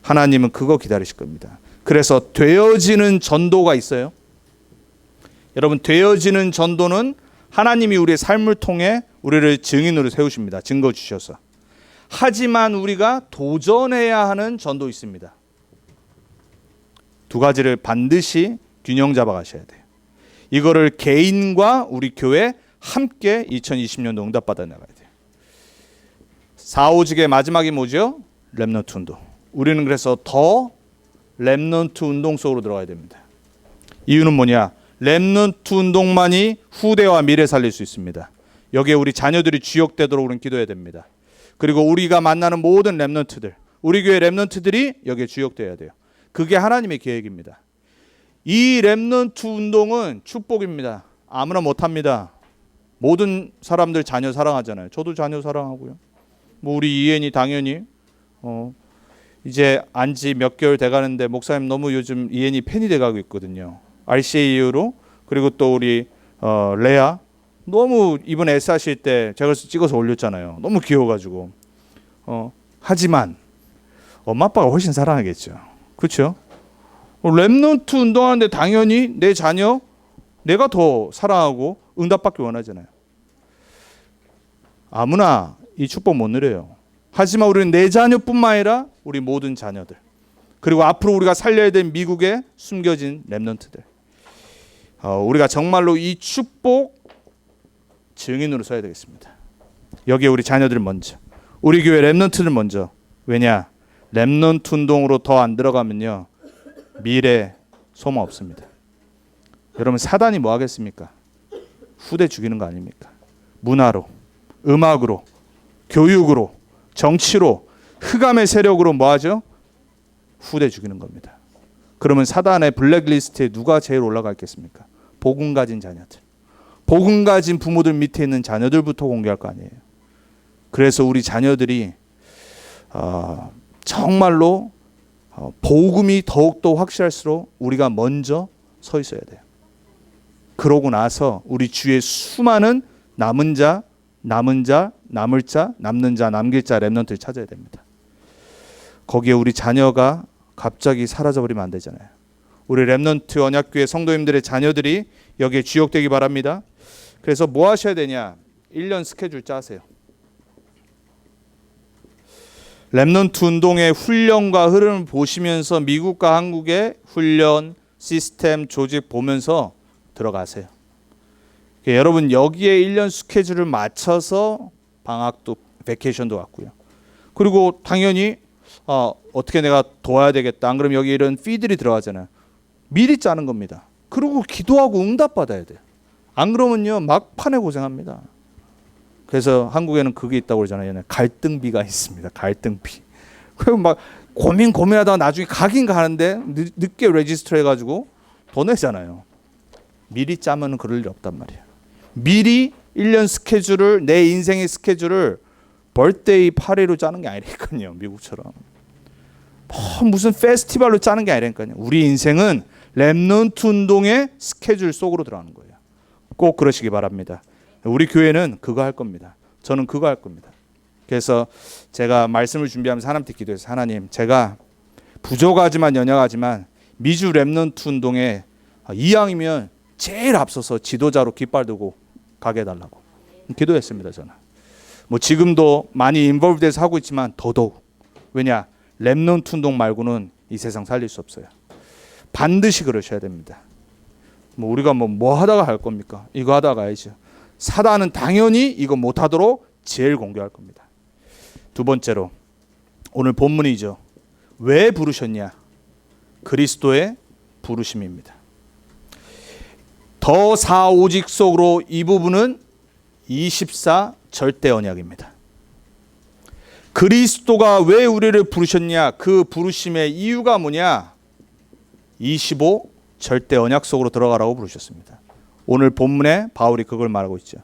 하나님은 그거 기다리실 겁니다. 그래서 되어지는 전도가 있어요. 여러분 되어지는 전도는 하나님이 우리의 삶을 통해 우리를 증인으로 세우십니다. 증거 주셔서. 하지만 우리가 도전해야 하는 전도 있습니다. 두 가지를 반드시 균형 잡아 가셔야 돼요. 이거를 개인과 우리 교회 함께 2020년도 응답받아 나가야 돼요. 4.5직의 마지막이 뭐죠? 렘넌트 운동. 우리는 그래서 더 렘넌트 운동 속으로 들어가야 됩니다. 이유는 뭐냐? 렘넌트 운동만이 후대와 미래 살릴 수 있습니다. 여기에 우리 자녀들이 주역되도록 우리는 기도해야 됩니다. 그리고 우리가 만나는 모든 렘넌트들, 우리 교회 렘넌트들이 여기에 주역되어야 돼요. 그게 하나님의 계획입니다. 이 렘넌트 운동은 축복입니다. 아무나 못합니다. 모든 사람들 자녀 사랑하잖아요. 저도 자녀 사랑하고요. 뭐 우리 이엔이 당연히 이제 안지 몇 개월 돼가는데 목사님 너무 요즘 이엔이 팬이 돼가고 있거든요. RCA로. 그리고 또 우리 레아 너무 이번에 애쓰실 때 제가 찍어서 올렸잖아요. 너무 귀여워가지고. 하지만 엄마 아빠가 훨씬 사랑하겠죠. 그렇죠? 렘넌트 운동하는데 당연히 내 자녀 내가 더 사랑하고 응답받기 원하잖아요. 아무나 이 축복 못 누려요. 하지만 우리는 내 자녀뿐만 아니라 우리 모든 자녀들, 그리고 앞으로 우리가 살려야 될 미국의 숨겨진 렘넌트들, 우리가 정말로 이 축복 증인으로 서야 되겠습니다. 여기에 우리 자녀들 먼저, 우리 교회 렘넌트들 먼저. 왜냐? 렘넌트 운동으로 더 안 들어가면요 미래 소망 없습니다. 여러분 사단이 뭐 하겠습니까? 후대 죽이는 거 아닙니까? 문화로, 음악으로, 교육으로, 정치로, 흑암의 세력으로 뭐 하죠? 후대 죽이는 겁니다. 그러면 사단의 블랙리스트에 누가 제일 올라가 있겠습니까? 복음 가진 자녀들, 복음 가진 부모들 밑에 있는 자녀들부터 공개할 거 아니에요. 그래서 우리 자녀들이 정말로 복음이 더욱더 확실할수록 우리가 먼저 서 있어야 돼요. 그러고 나서 우리 주위에 수많은 남은 자, 남을 자, 남는 자, 남길 자 렘넌트를 찾아야 됩니다. 거기에 우리 자녀가 갑자기 사라져버리면 안 되잖아요. 우리 렘넌트 언약교회 성도님들의 자녀들이 여기에 주역되기 바랍니다. 그래서 뭐 하셔야 되냐? 1년 스케줄 짜세요. 렘넌트 운동의 훈련과 흐름을 보시면서 미국과 한국의 훈련, 시스템, 조직 보면서 들어가세요. 여러분 여기에 1년 스케줄을 맞춰서 방학도 베케이션도 왔고요. 그리고 당연히 어떻게 내가 도와야 되겠다. 안 그러면 여기 이런 피들이 들어가잖아요. 미리 짜는 겁니다. 그리고 기도하고 응답받아야 돼요. 안 그러면요 막판에 고생합니다. 그래서 한국에는 그게 있다고 그러잖아요. 갈등비가 있습니다. 갈등비. 그리고 막 고민하다가 나중에 가긴 가는데 늦게 레지스터 해가지고 더 내잖아요. 미리 짜면 그럴 일 없단 말이에요. 미리 1년 스케줄을, 내 인생의 스케줄을 벌데이 파리로 짜는 게 아니니까요. 미국처럼 무슨 페스티벌로 짜는 게 아니라니까요. 우리 인생은 렘넌트 운동의 스케줄 속으로 들어가는 거예요. 꼭 그러시기 바랍니다. 우리 교회는 그거 할 겁니다. 저는 그거 할 겁니다. 그래서 제가 말씀을 준비하면서 하나님께 기도해서, 하나님 제가 부족하지만 연약하지만 미주 렘넌트 운동에 이왕이면 제일 앞서서 지도자로 깃발 들고 가게 해달라고 기도했습니다. 저는 뭐 지금도 많이 인볼브돼서 하고 있지만 더더욱. 왜냐? 렘넌트 운동 말고는 이 세상 살릴 수 없어요. 반드시 그러셔야 됩니다. 뭐 우리가 뭐 하다가 할 겁니까? 이거 하다가 가야죠. 사단은 당연히 이거 못하도록 제일 공격할 겁니다. 두 번째로 오늘 본문이죠. 왜 부르셨냐? 그리스도의 부르심입니다. 더 4.5직 속으로 이 부분은 24 절대 언약입니다. 그리스도가 왜 우리를 부르셨냐? 그 부르심의 이유가 뭐냐? 25 절대 언약 속으로 들어가라고 부르셨습니다. 오늘 본문에 바울이 그걸 말하고 있죠.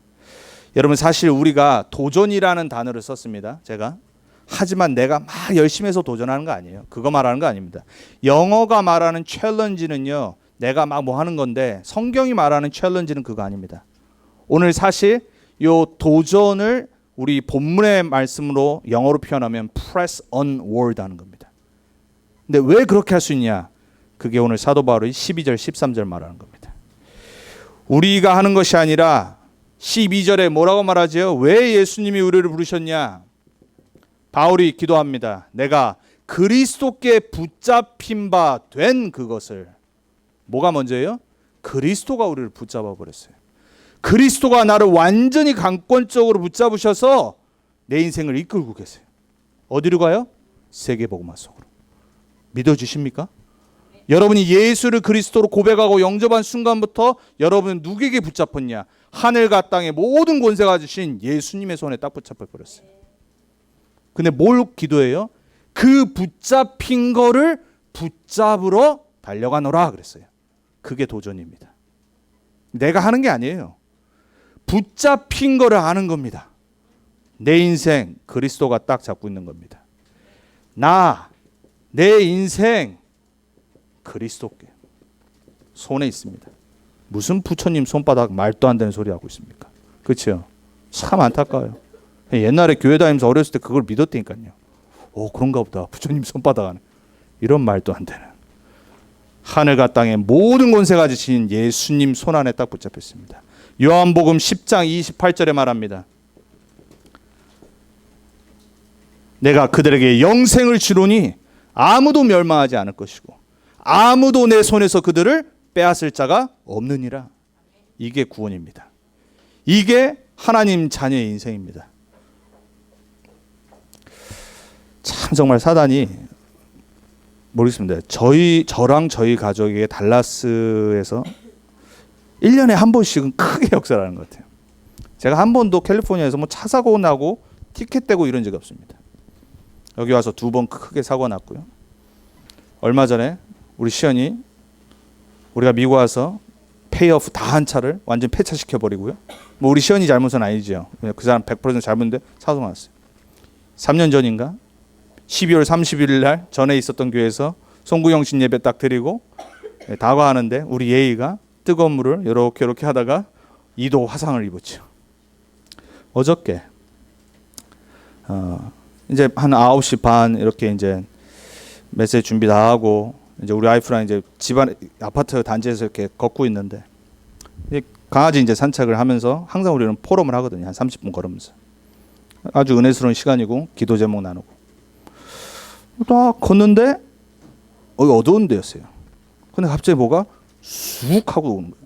여러분 사실 우리가 도전이라는 단어를 썼습니다. 제가. 하지만 내가 막 열심히 해서 도전하는 거 아니에요. 그거 말하는 거 아닙니다. 영어가 말하는 챌린지는요. 내가 막 뭐 하는 건데 성경이 말하는 챌린지는 그거 아닙니다. 오늘 사실 요 도전을 우리 본문의 말씀으로 영어로 표현하면 press onward 하는 겁니다. 근데 왜 그렇게 할 수 있냐? 그게 오늘 사도 바울이 12절 13절 말하는 겁니다. 우리가 하는 것이 아니라 12절에 뭐라고 말하죠? 왜 예수님이 우리를 부르셨냐? 바울이 기도합니다. 내가 그리스도께 붙잡힌 바 된 그것을. 뭐가 먼저예요? 그리스도가 우리를 붙잡아 버렸어요. 그리스도가 나를 완전히 강권적으로 붙잡으셔서 내 인생을 이끌고 계세요. 어디로 가요? 세계복음화 속으로. 믿어주십니까? 여러분이 예수를 그리스도로 고백하고 영접한 순간부터 여러분은 누구에게 붙잡혔냐? 하늘과 땅의 모든 권세가 주신 예수님의 손에 딱 붙잡혀 버렸어요. 근데 뭘 기도해요? 그 붙잡힌 거를 붙잡으러 달려가노라 그랬어요. 그게 도전입니다. 내가 하는 게 아니에요. 붙잡힌 거를 아는 겁니다. 내 인생 그리스도가 딱 잡고 있는 겁니다. 내 인생 그리스도께 손에 있습니다. 무슨 부처님 손바닥 말도 안 되는 소리 하고 있습니까? 그렇죠? 참 안타까워요. 옛날에 교회 다니면서 어렸을 때 그걸 믿었다니까요. 그런가 보다. 부처님 손바닥 안에. 이런 말도 안 되는. 하늘과 땅의 모든 권세가 지신 예수님 손 안에 딱 붙잡혔습니다. 요한복음 10장 28절에 말합니다. 내가 그들에게 영생을 주노니 아무도 멸망하지 않을 것이고 아무도 내 손에서 그들을 빼앗을 자가 없느니라. 이게 구원입니다. 이게 하나님 자녀의 인생입니다. 참 정말 사단이 모르겠습니다. 저랑 저희 가족에게 달라스에서 1년에 한 번씩은 크게 역사를 하는 것 같아요. 제가 한 번도 캘리포니아에서 뭐 차 사고 나고 티켓 떼고 이런 적이 없습니다. 여기 와서 2번 크게 사고 났고요. 얼마 전에 우리 시연이 우리가 미국 와서 페이오프 다 한 차를 완전 폐차시켜 버리고요. 뭐 우리 시연이 잘못은 아니죠. 그 사람 100% 잘못인데 사고 났어요. 3년 전인가 12월 30일 날 전에 있었던 교회에서 송구영신 예배 딱 드리고 다과하는데 우리 예의가 뜨거운 물을 이렇게 하다가 2도 화상을 입었죠. 어저께 이제 한 9시 반 이렇게 이제 메시지 준비 다 하고 이제 우리 와이프랑 이제 집안 아파트 단지에서 이렇게 걷고 있는데 강아지 이제 산책을 하면서 항상 우리는 포럼을 하거든요. 한 30분 걸으면서. 아주 은혜스러운 시간이고 기도 제목 나누고. 딱 걷는데 어두운 데였어요. 근데 갑자기 뭐가 쑥 하고 오는 거예요.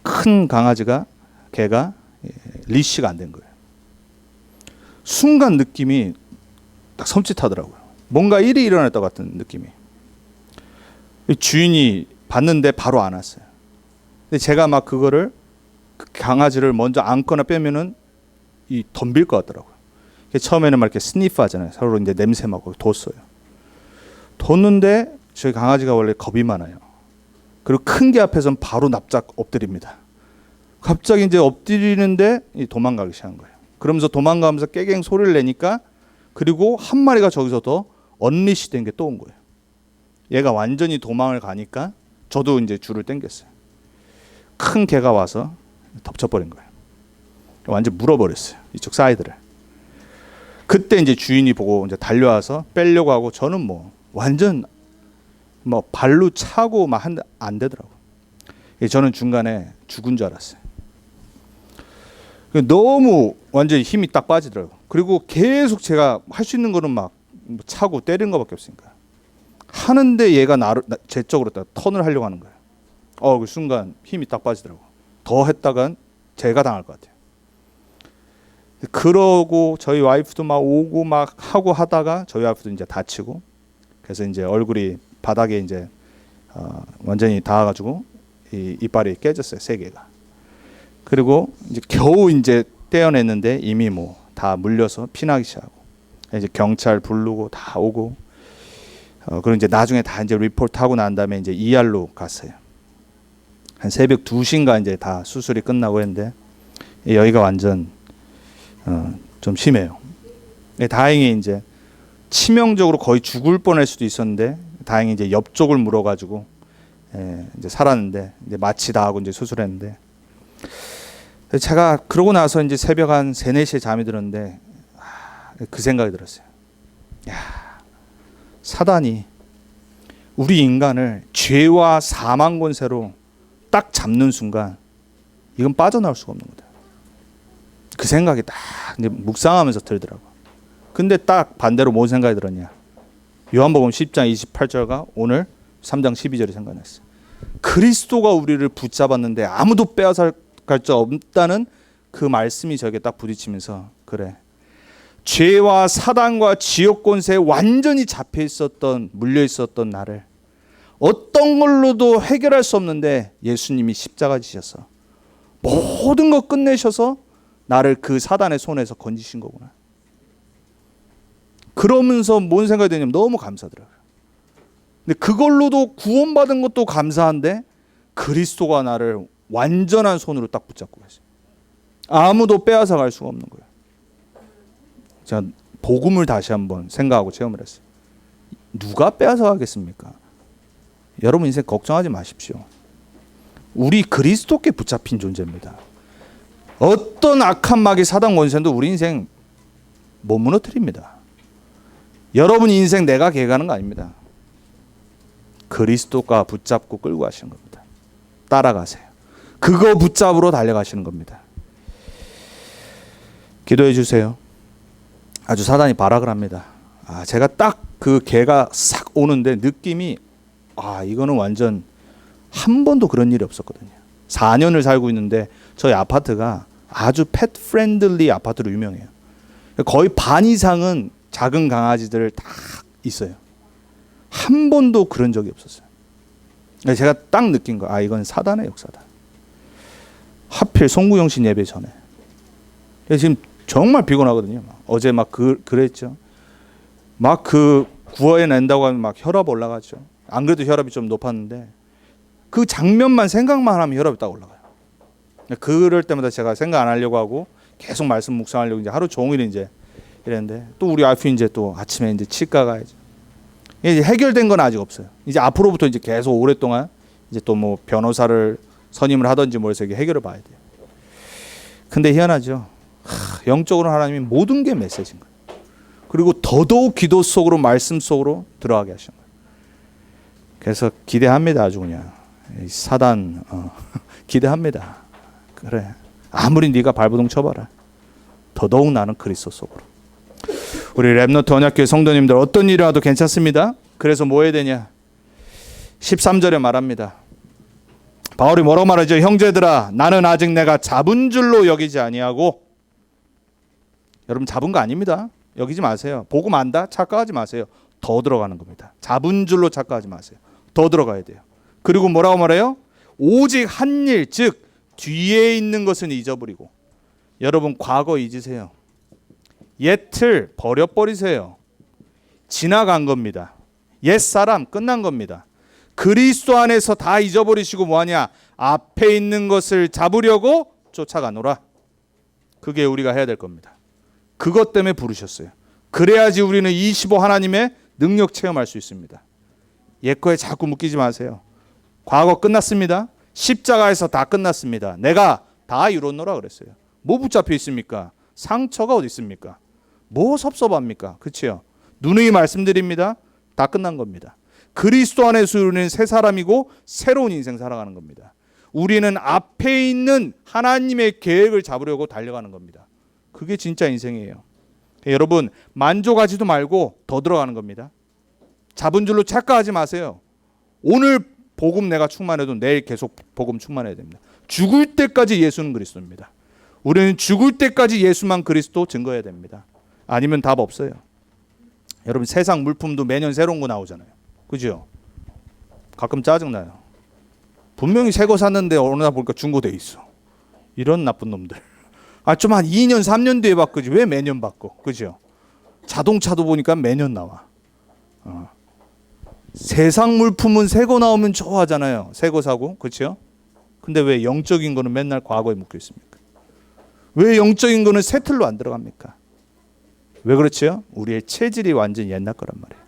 큰 강아지가 개가 리시가 안 된 거예요. 순간 느낌이 딱 섬찟하더라고요. 뭔가 일이 일어날 것 같은 느낌이. 주인이 봤는데 바로 안 왔어요. 근데 제가 막 그거를 그 강아지를 먼저 안거나 빼면은 이 덤빌 것 같더라고요. 처음에는 막 이렇게 스니프 하잖아요. 서로 이제 냄새 맡고 뒀어요. 뒀는데 저희 강아지가 원래 겁이 많아요. 그리고 큰 개 앞에서는 바로 납작 엎드립니다. 갑자기 이제 엎드리는데 도망가기 시작한 거예요. 그러면서 도망가면서 깨갱 소리를 내니까 그리고 한 마리가 저기서 더 언리시 된 게 또 온 거예요. 얘가 완전히 도망을 가니까 저도 이제 줄을 당겼어요. 큰 개가 와서 덮쳐버린 거예요. 완전 물어버렸어요. 이쪽 사이드를. 그때 이제 주인이 보고 이제 달려와서 빼려고 하고 저는 뭐 완전 뭐 발로 차고 막 안 되더라고요. 저는 중간에 죽은 줄 알았어요. 너무 완전히 힘이 딱 빠지더라고요. 그리고 계속 제가 할 수 있는 거는 막 차고 때리는 것밖에 없으니까. 하는데 얘가 제 쪽으로 딱 턴을 하려고 하는 거예요. 그 순간 힘이 딱 빠지더라고요. 더 했다간 제가 당할 것 같아요. 그러고 저희 와이프도 막 오고 막 하고 하다가 저희 와이프도 이제 다치고 그래서 이제 얼굴이 바닥에 이제 완전히 닿아가지고 이 이빨이 깨졌어요. 3개가. 그리고 이제 겨우 이제 떼어냈는데 이미 뭐 다 물려서 피나기 시작하고 이제 경찰 부르고 다 오고 그리고 이제 나중에 다 이제 리포트하고 난 다음에 이제 ER로 갔어요. 한 새벽 2시인가 이제 다 수술이 끝나고 했는데 여기가 완전 좀 심해요. 다행히 이제 치명적으로 거의 죽을 뻔할 수도 있었는데 다행히 이제 옆쪽을 물어가지고 이제 살았는데 이제 마취 다 하고 이제 수술했는데 제가 그러고 나서 이제 새벽 한 3, 4시에 잠이 들었는데 그 생각이 들었어요. 야, 사단이 우리 인간을 죄와 사망 권세로 딱 잡는 순간 이건 빠져나올 수가 없는 거다. 그 생각이 딱 이제 묵상하면서 들더라고. 근데 딱 반대로 뭔 생각이 들었냐? 요한복음 10장 28절과 오늘 3장 12절이 생각났어요. 그리스도가 우리를 붙잡았는데 아무도 빼앗을 수 없다는 그 말씀이 저에게 딱 부딪히면서 그래. 죄와 사단과 지옥 권세에 완전히 잡혀 있었던 물려 있었던 나를 어떤 걸로도 해결할 수 없는데 예수님이 십자가 지셔서 모든 것 끝내셔서 나를 그 사단의 손에서 건지신 거구나. 그러면서 뭔 생각이 드냐면 너무 감사하더라고요. 근데 그걸로도 구원받은 것도 감사한데 그리스도가 나를 완전한 손으로 딱 붙잡고 계세요. 아무도 빼앗아 갈 수가 없는 거예요. 제가 복음을 다시 한번 생각하고 체험을 했어요. 누가 빼앗아 가겠습니까? 여러분 인생 걱정하지 마십시오. 우리 그리스도께 붙잡힌 존재입니다. 어떤 악한 마귀 사단 권세도 우리 인생 못 무너뜨립니다. 여러분 인생 내가 계획하는 거 아닙니다. 그리스도가 붙잡고 끌고 가시는 겁니다. 따라가세요. 그거 붙잡으러 달려가시는 겁니다. 기도해 주세요. 아주 사단이 발악을 합니다. 제가 딱 그 개가 싹 오는데 느낌이 이거는 완전 한 번도 그런 일이 없었거든요. 4년을 살고 있는데 저희 아파트가 아주 펫 프렌들리 아파트로 유명해요. 거의 반 이상은 작은 강아지들 다 있어요. 한 번도 그런 적이 없었어요. 제가 딱 느낀 거, 이건 사단의 역사다. 하필 송구영 씨 예배 전에. 지금 정말 피곤하거든요. 어제 막 그랬죠. 막 그 구워낸다고 하면 막 혈압 올라가죠. 안 그래도 혈압이 좀 높았는데 그 장면만 생각만 하면 혈압이 딱 올라가요. 그럴 때마다 제가 생각 안 하려고 하고 계속 말씀 묵상하려고 이제 하루 종일 이제 이랬는데 또 우리 와이프 이제 또 아침에 이제 치과 가야죠. 이제 해결된 건 아직 없어요. 이제 앞으로부터 이제 계속 오랫동안 이제 또 뭐 변호사를 선임을 하든지 뭐 해서 해결을 봐야 돼요. 근데 희한하죠. 영적으로 하나님이 모든 게 메시지인 거예요. 그리고 더더욱 기도 속으로 말씀 속으로 들어가게 하신 거예요. 그래서 기대합니다. 아주 그냥 사단 기대합니다. 그래. 아무리 네가 발버둥 쳐봐라. 더더욱 나는 그리스도 속으로. 우리 랩너트 언약교회 성도님들 어떤 일을 해도 괜찮습니다. 그래서 뭐 해야 되냐? 13절에 말합니다. 바울이 뭐라고 말하죠? 형제들아 나는 아직 내가 잡은 줄로 여기지 아니하고. 여러분 잡은 거 아닙니다. 여기지 마세요. 복음 안다? 착각하지 마세요. 더 들어가는 겁니다. 잡은 줄로 착각하지 마세요. 더 들어가야 돼요. 그리고 뭐라고 말해요? 오직 한 일, 즉 뒤에 있는 것은 잊어버리고. 여러분 과거 잊으세요. 옛을 버려버리세요. 지나간 겁니다. 옛사람 끝난 겁니다. 그리스도 안에서 다 잊어버리시고 뭐하냐? 앞에 있는 것을 잡으려고 쫓아가노라. 그게 우리가 해야 될 겁니다. 그것 때문에 부르셨어요. 그래야지 우리는 25 하나님의 능력 체험할 수 있습니다. 옛거에 자꾸 묶이지 마세요. 과거 끝났습니다. 십자가에서 다 끝났습니다. 내가 다 이뤘노라 그랬어요. 뭐 붙잡혀 있습니까? 상처가 어디 있습니까? 뭐 섭섭합니까? 그렇죠? 누누이 말씀드립니다. 다 끝난 겁니다. 그리스도 안에서 우리는 새 사람이고 새로운 인생 살아가는 겁니다. 우리는 앞에 있는 하나님의 계획을 잡으려고 달려가는 겁니다. 그게 진짜 인생이에요. 여러분 만족하지도 말고 더 들어가는 겁니다. 잡은 줄로 착각하지 마세요. 오늘 복음 내가 충만해도 내일 계속 복음 충만해야 됩니다. 죽을 때까지 예수는 그리스도입니다. 우리는 죽을 때까지 예수만 그리스도 증거해야 됩니다. 아니면 답 없어요. 여러분 세상 물품도 매년 새로운 거 나오잖아요. 그죠? 가끔 짜증나요. 분명히 새 거 샀는데 어느 날 보니까 중고돼 있어. 이런 나쁜 놈들. 좀 한 2년 3년 뒤에 바꾸지 왜 매년 바꿔. 그죠? 자동차도 보니까 매년 나와. 세상 물품은 새거 나오면 좋아하잖아요. 새거 사고, 그렇죠? 근데 왜 영적인 거는 맨날 과거에 묶여 있습니까? 왜 영적인 거는 새 틀로 안 들어갑니까? 왜 그렇죠? 우리의 체질이 완전 옛날 거란 말이에요.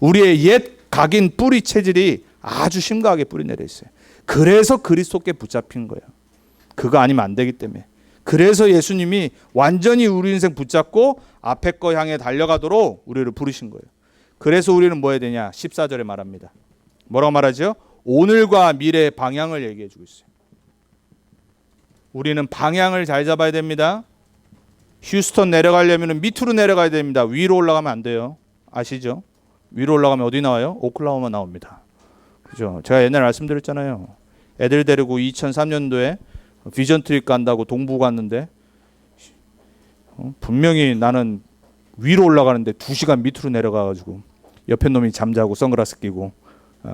우리의 옛 각인 뿌리 체질이 아주 심각하게 뿌리 내려 있어요. 그래서 그리스도께 붙잡힌 거예요. 그거 아니면 안 되기 때문에. 그래서 예수님이 완전히 우리 인생 붙잡고 앞에 거 향해 달려가도록 우리를 부르신 거예요. 그래서 우리는 뭐 해야 되냐? 14절에 말합니다. 뭐라고 말하죠? 오늘과 미래의 방향을 얘기해 주고 있어요. 우리는 방향을 잘 잡아야 됩니다. 휴스턴 내려가려면 밑으로 내려가야 됩니다. 위로 올라가면 안 돼요. 아시죠? 위로 올라가면 어디 나와요? 오클라호마 나옵니다. 그죠? 제가 옛날에 말씀드렸잖아요. 애들 데리고 2003년도에 비전 트립 간다고 동부 갔는데 분명히 나는 위로 올라가는데 2시간 밑으로 내려가가지고 옆에 놈이 잠자고 선글라스 끼고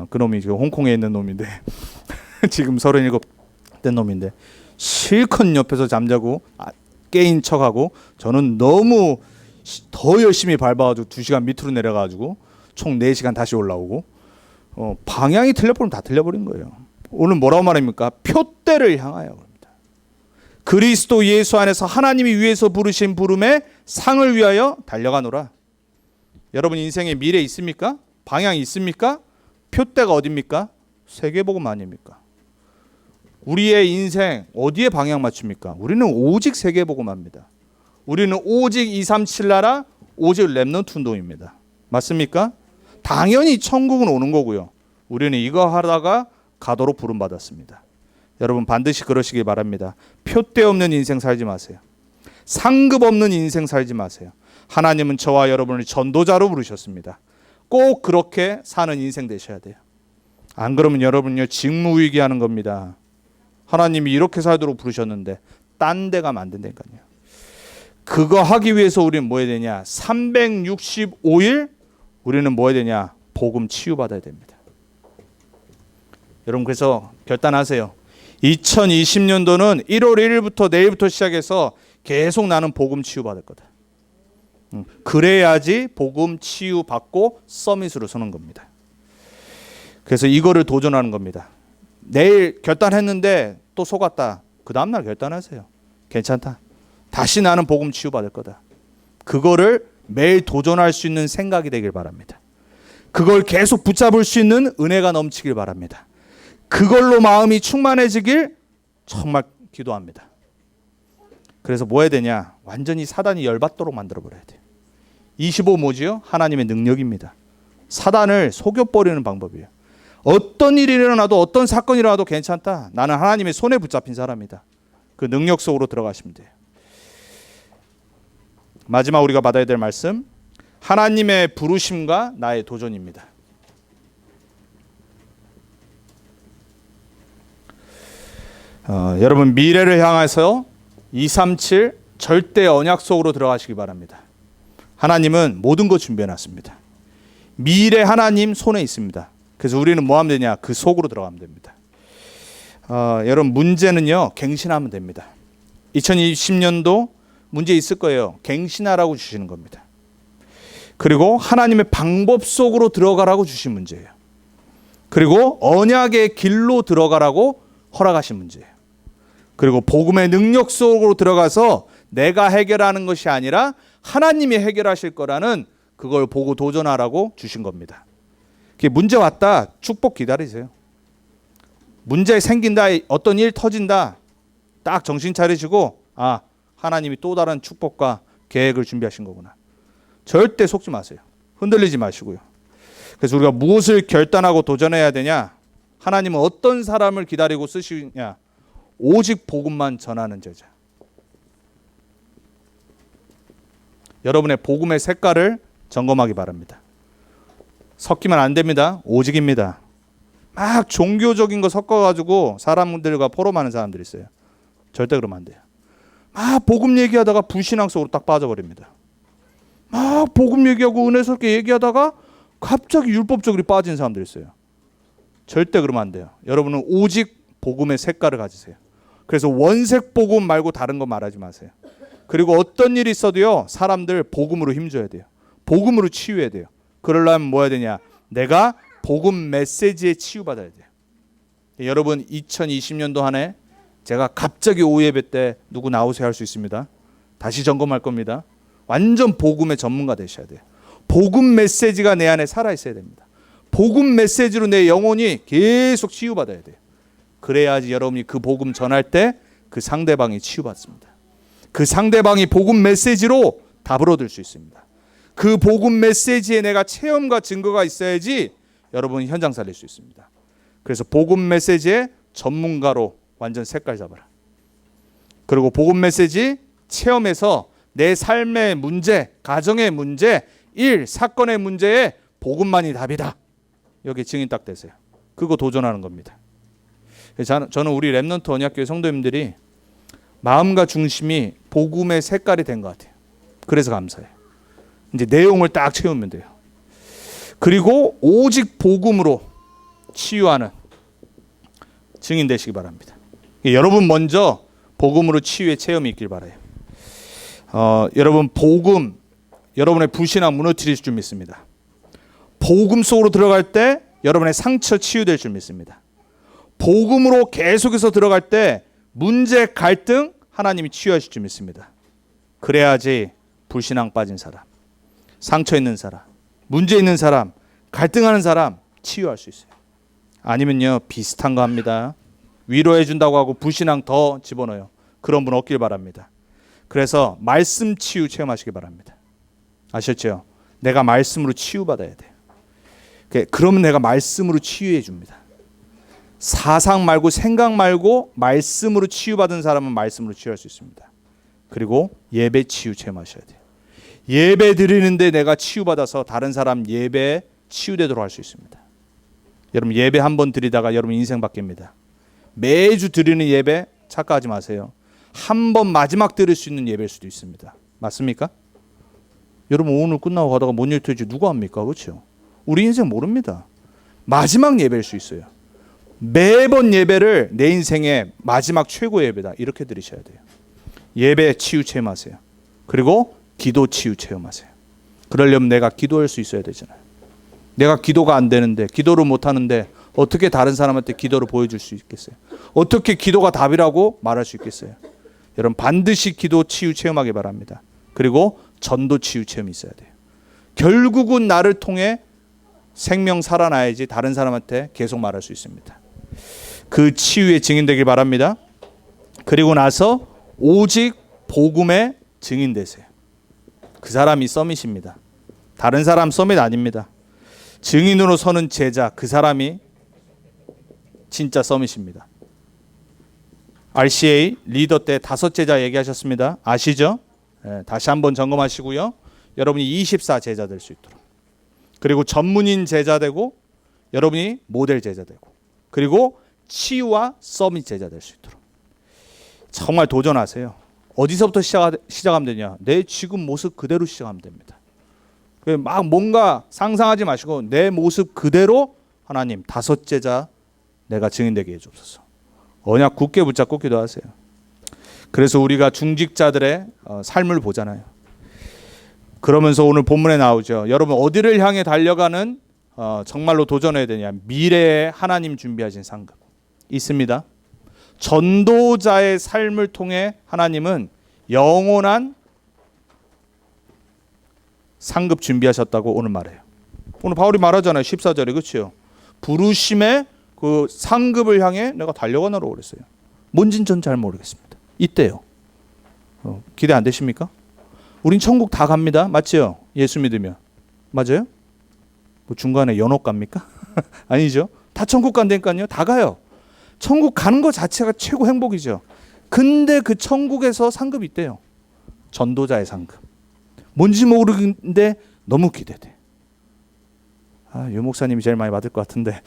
그 놈이 지금 홍콩에 있는 놈인데 지금 37된 놈인데 실컷 옆에서 잠자고 깨인 척하고 저는 너무 더 열심히 밟아가지고 2시간 밑으로 내려가지고 총 4시간 다시 올라오고 방향이 틀려버리면 다 틀려버린 거예요. 오늘 뭐라고 말합니까? 표대를 향하여 그럽니다. 그리스도 예수 안에서 하나님이 위에서 부르신 부름의 상을 위하여 달려가노라. 여러분 인생에 미래 있습니까? 방향이 있습니까? 표대가 어딥니까? 세계복음 아닙니까? 우리의 인생 어디에 방향 맞춥니까? 우리는 오직 세계복음합니다. 우리는 오직 237 나라, 오직 렘넌트 운동입니다. 맞습니까? 당연히 천국은 오는 거고요. 우리는 이거 하다가 가도록 부름받았습니다. 여러분 반드시 그러시길 바랍니다. 표대 없는 인생 살지 마세요. 상급 없는 인생 살지 마세요. 하나님은 저와 여러분을 전도자로 부르셨습니다. 꼭 그렇게 사는 인생 되셔야 돼요. 안 그러면 여러분요 직무유기하는 겁니다. 하나님이 이렇게 살도록 부르셨는데 딴 데 가면 안 된다니까요. 그거 하기 위해서 우리는 뭐 해야 되냐? 365일 우리는 뭐 해야 되냐? 복음 치유받아야 됩니다. 여러분 그래서 결단하세요. 2020년도는 1월 1일부터 내일부터 시작해서 계속 나는 복음 치유받을 거다. 그래야지 복음 치유받고 서밋으로 서는 겁니다. 그래서 이거를 도전하는 겁니다. 내일 결단했는데 또 속았다. 그 다음날 결단하세요. 괜찮다. 다시 나는 복음 치유받을 거다. 그거를 매일 도전할 수 있는 생각이 되길 바랍니다. 그걸 계속 붙잡을 수 있는 은혜가 넘치길 바랍니다. 그걸로 마음이 충만해지길 정말 기도합니다. 그래서 뭐 해야 되냐? 완전히 사단이 열받도록 만들어버려야 돼요. 25 뭐지요? 하나님의 능력입니다. 사단을 속여버리는 방법이에요. 어떤 일이 일어나도 어떤 사건이 일어나도 괜찮다. 나는 하나님의 손에 붙잡힌 사람이다. 그 능력 속으로 들어가시면 돼요. 마지막 우리가 받아야 될 말씀, 하나님의 부르심과 나의 도전입니다. 여러분 미래를 향해서 237 절대 언약 속으로 들어가시기 바랍니다. 하나님은 모든 것 준비해놨습니다. 미래 하나님 손에 있습니다. 그래서 우리는 뭐 하면 되냐? 그 속으로 들어가면 됩니다. 여러분 문제는요 갱신하면 됩니다. 2020년도 문제 있을 거예요. 갱신하라고 주시는 겁니다. 그리고 하나님의 방법 속으로 들어가라고 주신 문제예요. 그리고 언약의 길로 들어가라고 허락하신 문제예요. 그리고 복음의 능력 속으로 들어가서 내가 해결하는 것이 아니라 하나님이 해결하실 거라는 그걸 보고 도전하라고 주신 겁니다. 문제 왔다. 축복 기다리세요. 문제 생긴다. 어떤 일 터진다. 딱 정신 차리시고 하나님이 또 다른 축복과 계획을 준비하신 거구나. 절대 속지 마세요. 흔들리지 마시고요. 그래서 우리가 무엇을 결단하고 도전해야 되냐? 하나님은 어떤 사람을 기다리고 쓰시냐? 오직 복음만 전하는 제자. 여러분의 복음의 색깔을 점검하기 바랍니다. 섞이면 안 됩니다. 오직입니다. 막 종교적인 거 섞어가지고 사람들과 포럼하는 사람들이 있어요. 절대 그러면 안 돼요. 막 복음 얘기하다가 불신앙 속으로 딱 빠져버립니다. 막 복음 얘기하고 은혜스럽게 얘기하다가 갑자기 율법적으로 빠진 사람들이 있어요. 절대 그러면 안 돼요. 여러분은 오직 복음의 색깔을 가지세요. 그래서 원색 복음 말고 다른 거 말하지 마세요. 그리고 어떤 일이 있어도요 사람들 복음으로 힘줘야 돼요. 복음으로 치유해야 돼요. 그러려면 뭐 해야 되냐? 내가 복음 메시지에 치유받아야 돼요. 여러분 2020년도 한 해 제가 갑자기 오후 예배 때 누구 나오세요 할 수 있습니다. 다시 점검할 겁니다. 완전 복음의 전문가 되셔야 돼요. 복음 메시지가 내 안에 살아있어야 됩니다. 복음 메시지로 내 영혼이 계속 치유받아야 돼요. 그래야지 여러분이 그 복음 전할 때 그 상대방이 치유받습니다. 그 상대방이 복음 메시지로 답을 얻을 수 있습니다. 그 복음 메시지에 내가 체험과 증거가 있어야지 여러분 현장 살릴 수 있습니다. 그래서 복음 메시지의 전문가로 완전 색깔 잡아라. 그리고 복음 메시지 체험에서 내 삶의 문제, 가정의 문제, 일, 사건의 문제에 복음만이 답이다. 여기 증인 딱 되세요. 그거 도전하는 겁니다. 저는 우리 렘넌트 언약교회 성도님들이 마음과 중심이 복음의 색깔이 된 것 같아요. 그래서 감사해요. 이제 내용을 딱 채우면 돼요. 그리고 오직 복음으로 치유하는 증인 되시기 바랍니다. 여러분 먼저 복음으로 치유의 체험이 있길 바라요. 여러분 복음, 여러분의 불신앙 무너뜨릴 줄 믿습니다. 복음 속으로 들어갈 때 여러분의 상처 치유될 줄 믿습니다. 복음으로 계속해서 들어갈 때 문제, 갈등 하나님이 치유하실 줄 믿습니다. 그래야지 불신앙 빠진 사람, 상처 있는 사람, 문제 있는 사람, 갈등하는 사람 치유할 수 있어요. 아니면요 비슷한 거 합니다. 위로해 준다고 하고 불신앙 더 집어넣어요. 그런 분 없길 바랍니다. 그래서 말씀 치유 체험하시기 바랍니다. 아셨죠? 내가 말씀으로 치유받아야 돼요. 그러면 내가 말씀으로 치유해 줍니다. 사상 말고 생각 말고 말씀으로 치유받은 사람은 말씀으로 치유할 수 있습니다. 그리고 예배 치유 체험하셔야 돼요. 예배 드리는데 내가 치유받아서 다른 사람 예배에 치유되도록 할 수 있습니다. 여러분 예배 한 번 드리다가 여러분 인생 바뀝니다. 매주 드리는 예배 착각하지 마세요. 한 번 마지막 드릴 수 있는 예배일 수도 있습니다. 맞습니까? 여러분 오늘 끝나고 가다가 뭔 일 터질지 누가 합니까? 그렇죠? 우리 인생 모릅니다. 마지막 예배일 수 있어요. 매번 예배를 내 인생의 마지막 최고의 예배다 이렇게 드리셔야 돼요. 예배 치유 체험하세요. 그리고 기도 치유 체험하세요. 그러려면 내가 기도할 수 있어야 되잖아요. 내가 기도가 안 되는데 기도를 못 하는데 어떻게 다른 사람한테 기도를 보여줄 수 있겠어요? 어떻게 기도가 답이라고 말할 수 있겠어요? 여러분 반드시 기도 치유 체험하기 바랍니다. 그리고 전도 치유 체험이 있어야 돼요. 결국은 나를 통해 생명 살아나야지 다른 사람한테 계속 말할 수 있습니다. 그 치유의 증인 되길 바랍니다. 그리고 나서 오직 복음의 증인 되세요. 그 사람이 서밋입니다. 다른 사람 서밋 아닙니다. 증인으로 서는 제자, 그 사람이 진짜 서밋입니다. RCA 리더 때 5 제자 얘기하셨습니다. 아시죠? 다시 한번 점검하시고요. 여러분이 24 제자 될 수 있도록. 그리고 전문인 제자 되고 여러분이 모델 제자 되고 그리고 치유와 서밋 제자 될 수 있도록. 정말 도전하세요. 어디서부터 시작하면 되냐? 내 지금 모습 그대로 시작하면 됩니다. 막 뭔가 상상하지 마시고 내 모습 그대로 하나님 5 제자 내가 증인되게 해주옵소서. 언약 굳게 붙잡고 기도하세요. 그래서 우리가 중직자들의 삶을 보잖아요. 그러면서 오늘 본문에 나오죠. 여러분 어디를 향해 달려가는 정말로 도전해야 되냐? 미래에 하나님 준비하신 상급 있습니다. 전도자의 삶을 통해 하나님은 영원한 상급 준비하셨다고 오늘 말해요. 오늘 바울이 말하잖아요. 14절에 그렇죠? 부르심의 그 상급을 향해 내가 달려가노라고 그랬어요. 뭔진 전 잘 모르겠습니다. 이때요. 기대 안 되십니까? 우린 천국 다 갑니다. 맞죠? 예수 믿으면. 맞아요? 뭐 중간에 연옥 갑니까? 아니죠. 다 천국 간다니까요. 다 가요. 천국 가는 것 자체가 최고 행복이죠. 근데 그 천국에서 상급이 있대요. 전도자의 상급. 뭔지 모르겠는데 너무 기대돼. 유 목사님이 제일 많이 받을 것 같은데.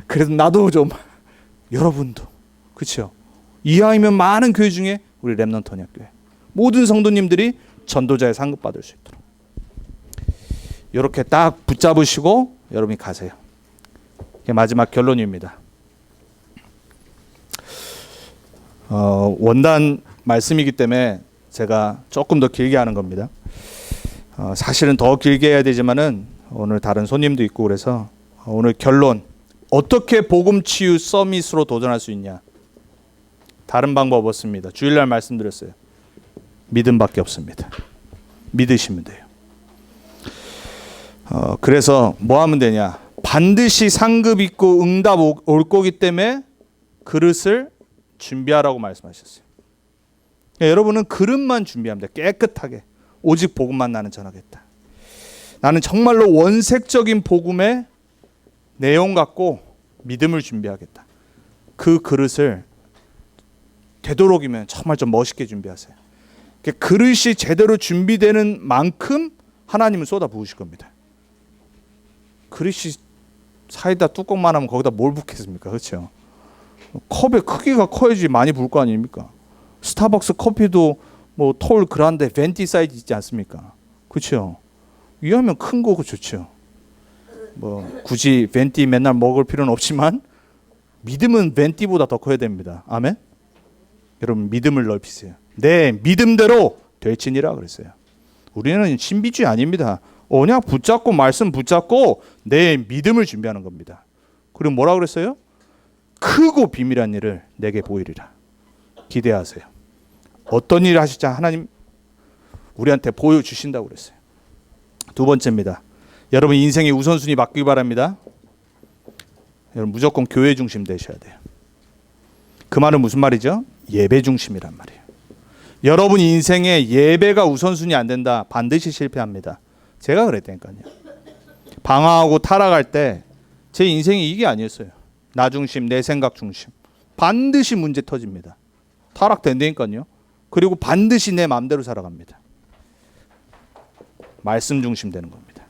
그래도 나도 좀 여러분도 그렇죠. 이왕이면 많은 교회 중에 우리 렘넌트 언약교회 모든 성도님들이 전도자의 상급 받을 수 있도록 이렇게 딱 붙잡으시고 여러분이 가세요. 이게 마지막 결론입니다. 원단 말씀이기 때문에 제가 조금 더 길게 하는 겁니다. 사실은 더 길게 해야 되지만은 오늘 다른 손님도 있고 그래서 오늘 결론, 어떻게 복음 치유 서밋으로 도전할 수 있냐? 다른 방법 없습니다. 주일날 말씀드렸어요. 믿음밖에 없습니다. 믿으시면 돼요. 그래서 뭐 하면 되냐? 반드시 상급 있고 응답 올 거기 때문에 그릇을 준비하라고 말씀하셨어요. 여러분은 그릇만 준비하면 돼. 깨끗하게. 오직 복음만 나는 전하겠다. 나는 정말로 원색적인 복음의 내용 갖고 믿음을 준비하겠다. 그 그릇을 되도록이면 정말 좀 멋있게 준비하세요. 그릇이 제대로 준비되는 만큼 하나님은 쏟아 부으실 겁니다. 그릇이 사이다 뚜껑만 하면 거기다 뭘 붓겠습니까? 그렇죠? 컵의 크기가 커야지 많이 부을 거 아닙니까? 스타벅스 커피도 뭐 톨 그란데 벤티 사이즈 있지 않습니까? 그렇죠? 위하면 큰 거고 좋죠. 뭐 굳이 벤티 맨날 먹을 필요는 없지만 믿음은 벤티보다 더 커야 됩니다. 아멘? 여러분 믿음을 넓히세요. 내 믿음대로 될지니라 그랬어요. 우리는 신비주의 아닙니다. 언약 붙잡고 말씀 붙잡고 내 믿음을 준비하는 겁니다. 그리고 뭐라 그랬어요? 크고 비밀한 일을 내게 보이리라. 기대하세요. 어떤 일을 하실지 하나님 우리한테 보여주신다고 그랬어요. 두 번째입니다. 여러분 인생의 우선순위 바뀌기 바랍니다. 여러분 무조건 교회 중심 되셔야 돼요. 그 말은 무슨 말이죠? 예배 중심이란 말이에요. 여러분 인생에 예배가 우선순위 안 된다. 반드시 실패합니다. 제가 그랬다니까요. 방황하고 타락할 때 제 인생이 이게 아니었어요. 나 중심, 내 생각 중심. 반드시 문제 터집니다. 타락된다니까요. 그리고 반드시 내 마음대로 살아갑니다. 말씀 중심 되는 겁니다.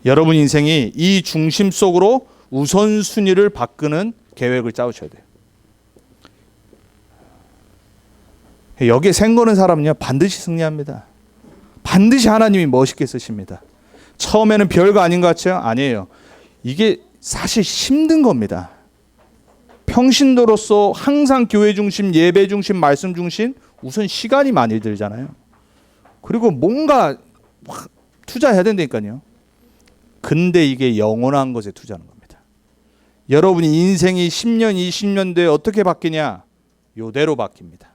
여러분 인생이 이 중심 속으로 우선순위를 바꾸는 계획을 짜우셔야 돼요. 여기에 생거는 사람은요 반드시 승리합니다. 반드시 하나님이 멋있게 쓰십니다. 처음에는 별거 아닌 것 같죠? 아니에요. 이게 사실 힘든 겁니다. 평신도로서 항상 교회 중심, 예배 중심, 말씀 중심, 우선 시간이 많이 들잖아요. 그리고 뭔가 투자해야 된다니까요. 근데 이게 영원한 것에 투자하는 겁니다. 여러분이 인생이 10년, 20년 뒤에 어떻게 바뀌냐? 요대로 바뀝니다.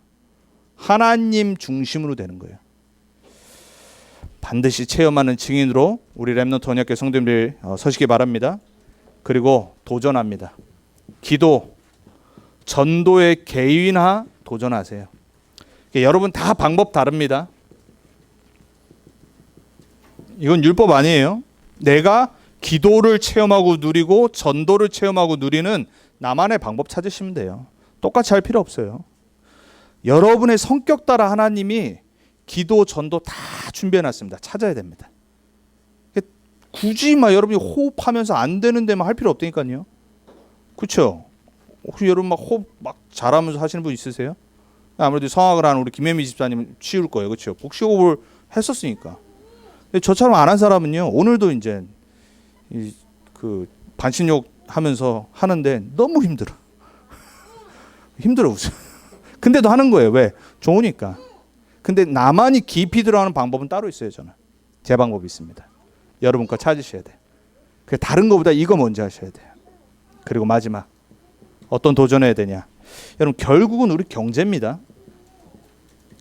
하나님 중심으로 되는 거예요. 반드시 체험하는 증인으로 우리 렘넌트 언약궤 성도님들 서시기 바랍니다. 그리고 도전합니다. 기도, 전도의 개인화 도전하세요. 여러분 다 방법 다릅니다. 이건 율법 아니에요. 내가 기도를 체험하고 누리고 전도를 체험하고 누리는 나만의 방법 찾으시면 돼요. 똑같이 할 필요 없어요. 여러분의 성격 따라 하나님이 기도, 전도 다 준비해놨습니다. 찾아야 됩니다. 굳이 막 여러분이 호흡하면서 안 되는 데만 할 필요 없다니까요. 그렇죠? 혹시 여러분 막 호흡 막 잘하면서 하시는 분 있으세요? 아무래도 성악을 하는 우리 김혜미 집사님은 치울 거예요. 그렇죠? 복식호흡을 했었으니까. 근데 저처럼 안 한 사람은요. 오늘도 이제 그 반신욕 하면서 하는데 너무 힘들어. 힘들어 웃어. 근데도 하는 거예요. 왜? 좋으니까. 근데 나만이 깊이 들어가는 방법은 따로 있어요. 저는 제 방법이 있습니다. 여러분 거 찾으셔야 돼요. 다른 거보다 이거 먼저 하셔야 돼요. 그리고 마지막 어떤 도전해야 되냐? 여러분 결국은 우리 경제입니다.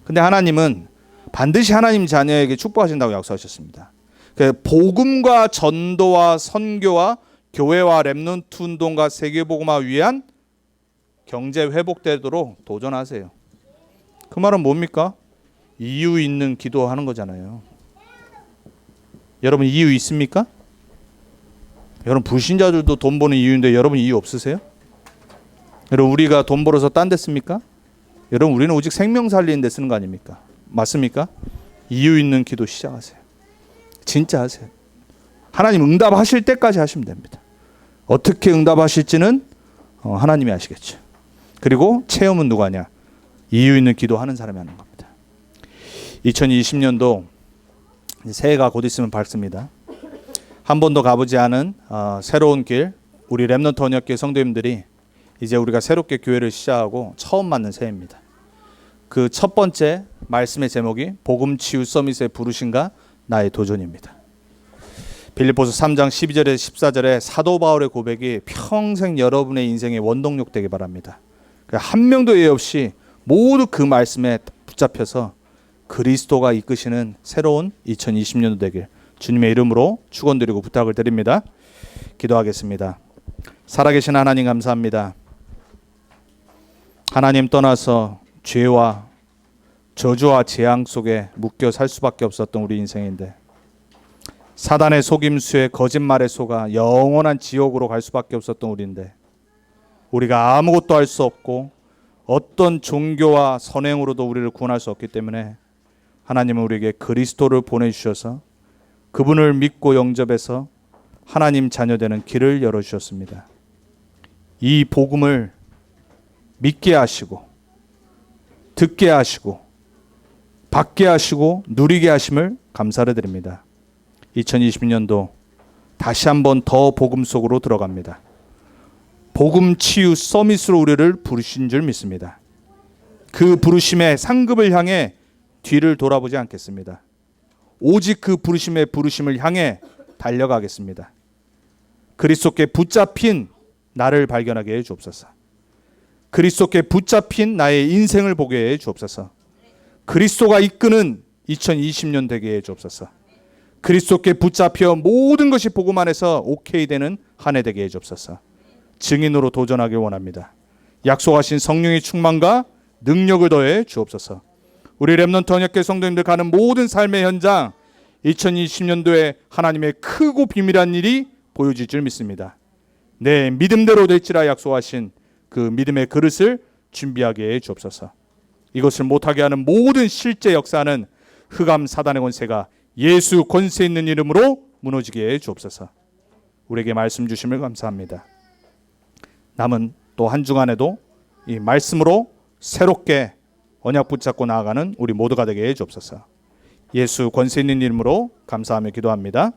근데 하나님은 반드시 하나님 자녀에게 축복하신다고 약속하셨습니다. 복음과 전도와 선교와 교회와 렘넌트 운동과 세계복음화 위한 경제 회복되도록 도전하세요. 그 말은 뭡니까? 이유 있는 기도하는 거잖아요. 여러분 이유 있습니까? 여러분 불신자들도 돈 버는 이유인데 여러분 이유 없으세요? 여러분 우리가 돈 벌어서 딴 데 씁니까? 여러분 우리는 오직 생명 살리는 데 쓰는 거 아닙니까? 맞습니까? 이유 있는 기도 시작하세요. 진짜 하세요. 하나님 응답하실 때까지 하시면 됩니다. 어떻게 응답하실지는 하나님이 아시겠죠. 그리고 체험은 누가 하냐? 이유 있는 기도하는 사람이 하는 겁니다. 2020년도 새해가 곧 있으면 밝습니다. 한 번도 가보지 않은 새로운 길, 우리 렘넌트 언약궤 성도님들이 이제 우리가 새롭게 교회를 시작하고 처음 맞는 새해입니다. 그 첫 번째 말씀의 제목이 복음 치유 서밋에 부르신가 나의 도전입니다. 빌립보서 3장 12절에서 14절에 사도 바울의 고백이 평생 여러분의 인생의 원동력 되기 바랍니다. 한 명도 예외 없이 모두 그 말씀에 붙잡혀서 그리스도가 이끄시는 새로운 2020년도 되길 주님의 이름으로 축원드리고 부탁을 드립니다. 기도하겠습니다. 살아계신 하나님 감사합니다. 하나님 떠나서 죄와 저주와 재앙 속에 묶여 살 수밖에 없었던 우리 인생인데 사단의 속임수에 거짓말에 속아 영원한 지옥으로 갈 수밖에 없었던 우리인데 우리가 아무것도 할 수 없고 어떤 종교와 선행으로도 우리를 구원할 수 없기 때문에 하나님은 우리에게 그리스도를 보내주셔서 그분을 믿고 영접해서 하나님 자녀되는 길을 열어주셨습니다. 이 복음을 믿게 하시고 듣게 하시고 받게 하시고 누리게 하심을 감사를 드립니다. 2020년도 다시 한번 더 복음 속으로 들어갑니다. 복음 치유 서밋으로 우리를 부르신 줄 믿습니다. 그 부르심의 상급을 향해 뒤를 돌아보지 않겠습니다. 오직 그 부르심을 향해 달려가겠습니다. 그리스도께 붙잡힌 나를 발견하게 해 주옵소서. 그리스도께 붙잡힌 나의 인생을 보게 해 주옵소서. 그리스도가 이끄는 2020년 되게 해 주옵소서. 그리스도께 붙잡혀 모든 것이 복음 안에서 오케이 되는 한 해 되게 해 주옵소서. 증인으로 도전하길 원합니다. 약속하신 성령의 충만과 능력을 더해 주옵소서. 우리 렘넌트 언약궤 성도님들 가는 모든 삶의 현장 2020년도에 하나님의 크고 비밀한 일이 보여질 줄 믿습니다. 내 믿음대로 될지라 약속하신 그 믿음의 그릇을 준비하게 해 주옵소서. 이것을 못하게 하는 모든 실제 역사는 흑암 사단의 권세가 예수 권세 있는 이름으로 무너지게 해 주옵소서. 우리에게 말씀 주심을 감사합니다. 남은 또 한 주간에도 이 말씀으로 새롭게 언약 붙잡고 나아가는 우리 모두가 되게 해 주옵소서. 예수 권세 있는 이름으로 감사하며 기도합니다.